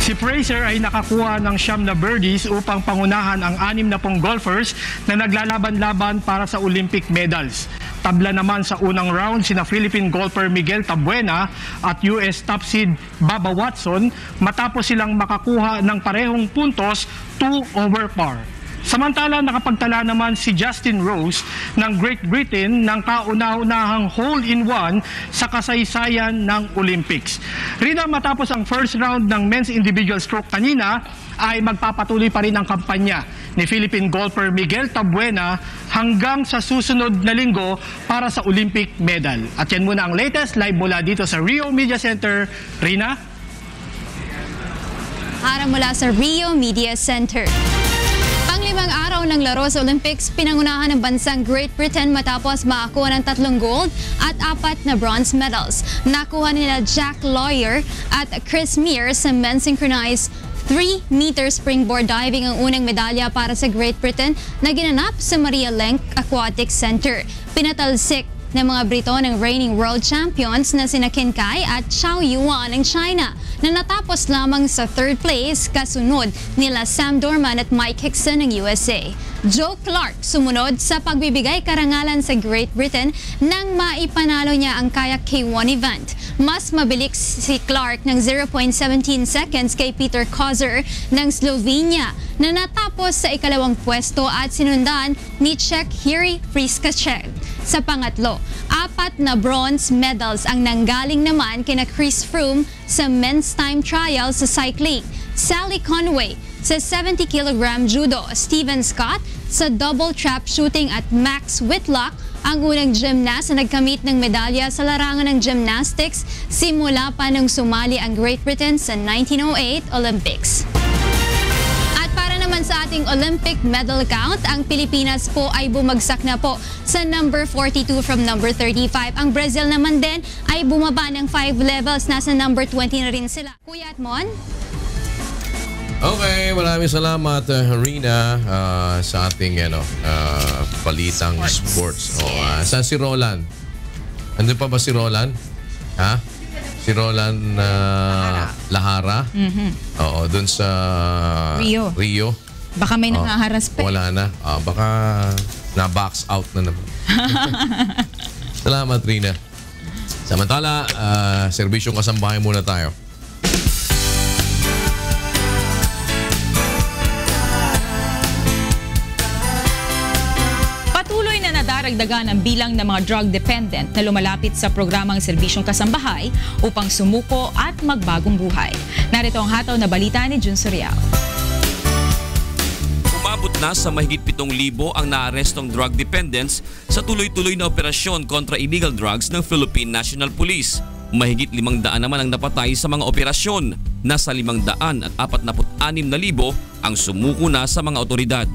Si Fraser ay nakakuha ng 9 na birdies upang pangunahan ang 6 na pong golfers na naglalaban-laban para sa Olympic medals. Tabla naman sa unang round sina Philippine golfer Miguel Tabuena at US top seed Bubba Watson matapos silang makakuha ng parehong puntos 2 over par. Samantala, nakapagtala naman si Justin Rose ng Great Britain ng kauna-unahang hole-in-one sa kasaysayan ng Olympics. Rina, matapos ang first round ng men's individual stroke kanina, ay magpapatuloy pa rin ang kampanya ni Philippine golfer Miguel Tabuena hanggang sa susunod na linggo para sa Olympic medal. At yan muna ang latest live mula dito sa Rio Media Center. Rina? Harang mula sa Rio Media Center. Pang-5 araw ng laro sa Olympics, pinangunahan ng bansang Great Britain matapos makakuha ng 3 gold at 4 na bronze medals. Nakuha nila Jack Lawyer at Chris Mears sa men's synchronized 3-meter springboard diving ang unang medalya para sa Great Britain na ginanap sa Maria Lenk Aquatic Center. Pinatalsik ng mga Brito ng reigning world champions na sina Qin Kai at Zhao Yuan ng China na natapos lamang sa 3rd place kasunod nila Sam Dorman at Mike Hickson ng USA. Joe Clark sumunod sa pagbibigay karangalan sa Great Britain nang maipanalo niya ang kayak K1 event. Mas mabilis si Clark ng 0.17 seconds kay Peter Kozer ng Slovenia na natapos sa ikalawang pwesto at sinundan ni Czech Jiří Friskachev. Sa pangatlo, 4 na bronze medals ang nanggaling naman kina Chris Froome sa men's time trial sa cycling, Sally Conway sa 70 kg judo, Steven Scott sa double trap shooting at Max Whitlock ang unang gymnast na nagkamit ng medalya sa larangan ng gymnastics simula pa nang sumali ang Great Britain sa 1908 Olympics. Para naman sa ating Olympic medal count, ang Pilipinas po ay bumagsak na po sa number 42 from number 35. Ang Brazil naman din ay bumaba ng 5 levels, nasa number 20 na rin sila. Kuya Atmon? Okay, maraming salamat Rina sa ating balitang sports. Saan si Roland? Andun pa ba si Roland? Ha? Si Roland Lahara. Oo, dun sa Rio. Baka may nakaharas pa. Wala na. Baka na-box out na naman. Salamat, Rina. Samantala, serbisyong kasambahay muna tayo. Daragdagan ang bilang ng mga drug dependent na lumalapit sa programang serbisyong kasambahay upang sumuko at magbagong buhay. Narito ang hataw na balita ni Jun Soriao. Umabot na sa mahigit 7,000 ang naarestong drug dependents sa tuloy-tuloy na operasyon kontra illegal drugs ng Philippine National Police. Mahigit 500 naman ang napatay sa mga operasyon. Nasa 546,000 ang sumuko na sa mga otoridad.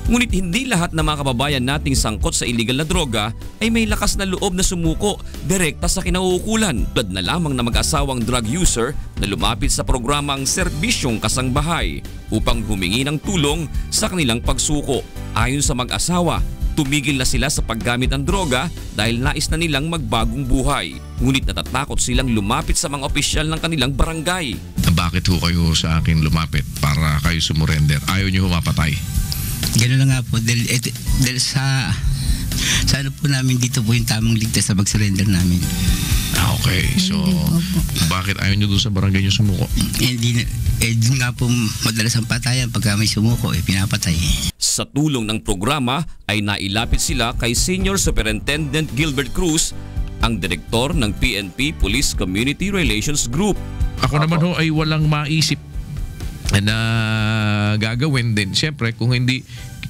Ngunit hindi lahat ng mga kababayan nating sangkot sa illegal na droga ay may lakas na loob na sumuko direkta sa kinauukulan. Tulad na lamang na mag-asawang drug user na lumapit sa programang Serbisyong Kasangbahay upang humingi ng tulong sa kanilang pagsuko. Ayon sa mag-asawa, tumigil na sila sa paggamit ng droga dahil nais na nilang magbagong buhay. Ngunit natatakot silang lumapit sa mga opisyal ng kanilang barangay. Bakit ho kayo sa akin lumapit para kayo sumurrender? Ayaw niyo humapatay? Gano'n na nga po, dahil sa ano po namin dito po yung tamang ligtas sa mag-surrender namin. Okay, so bakit ayaw nyo doon sa barangay nyo sumuko? Din nga po madalas ang patayan pagka may sumuko, pinapatay. Sa tulong ng programa ay nailapit sila kay Senior Superintendent Gilbert Cruz, ang direktor ng PNP Police Community Relations Group. Ako naman ho ay walang maisip na gagawin din. Siyempre, kung hindi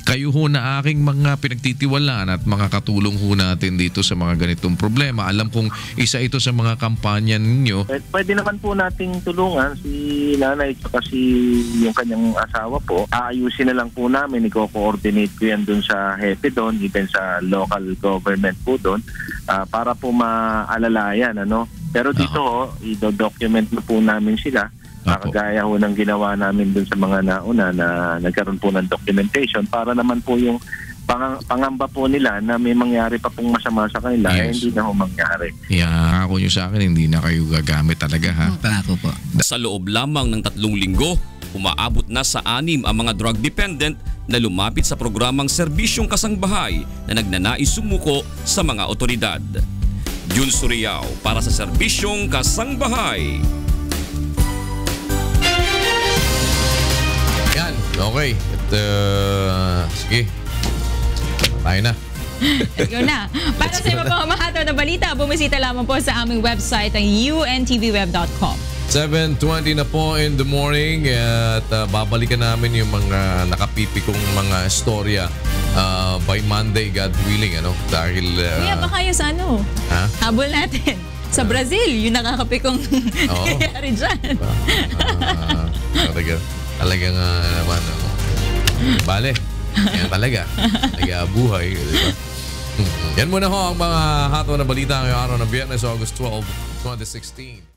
kayo ho na aking mga pinagtitiwalaan at mga katulong ho natin dito sa mga ganitong problema. Alam kong isa ito sa mga kampanya ninyo. Pwede naman po nating tulungan si nanay at si yung kanyang asawa po. Aayusin na lang po namin, i-coordinate ko yan dun sa hepe doon, even sa local government po doon, para po maalalayan. Pero dito, i-document na po namin sila. Nakagaya ho ng ginawa namin dun sa mga nauna na nagkaroon po ng documentation para naman po yung pangamba po nila na may mangyari pa pong masama sa kanila, hindi na ho mangyari. Ako nyo sa akin, hindi na kayo gagamit talaga, ha? Pangako po. Sa loob lamang ng 3 linggo, umaabot na sa 6 ang mga drug dependent na lumapit sa programang Serbisyong Kasangbahay na nagnanais sumuko sa mga otoridad. Jun Soriao para sa Serbisyong Kasangbahay. Yan, okay. At sige, tayo na. Ikaw na. Para sa iba pang mahataw na balita, bumisita lamang po sa aming website ang untvweb.com. 7:20 na po in the morning at babalikan namin yung mga nakapipikong mga istorya by Monday, God willing, dahil Kuya, baka yung sa habol natin sa Brazil, yung nakakapikong nangyayari dyan. Talagang naman, bale, yan talaga buhay, diba? Yan muna ho ang mga hataw na balita ngayong araw ng Biyernes, August 12, 2016.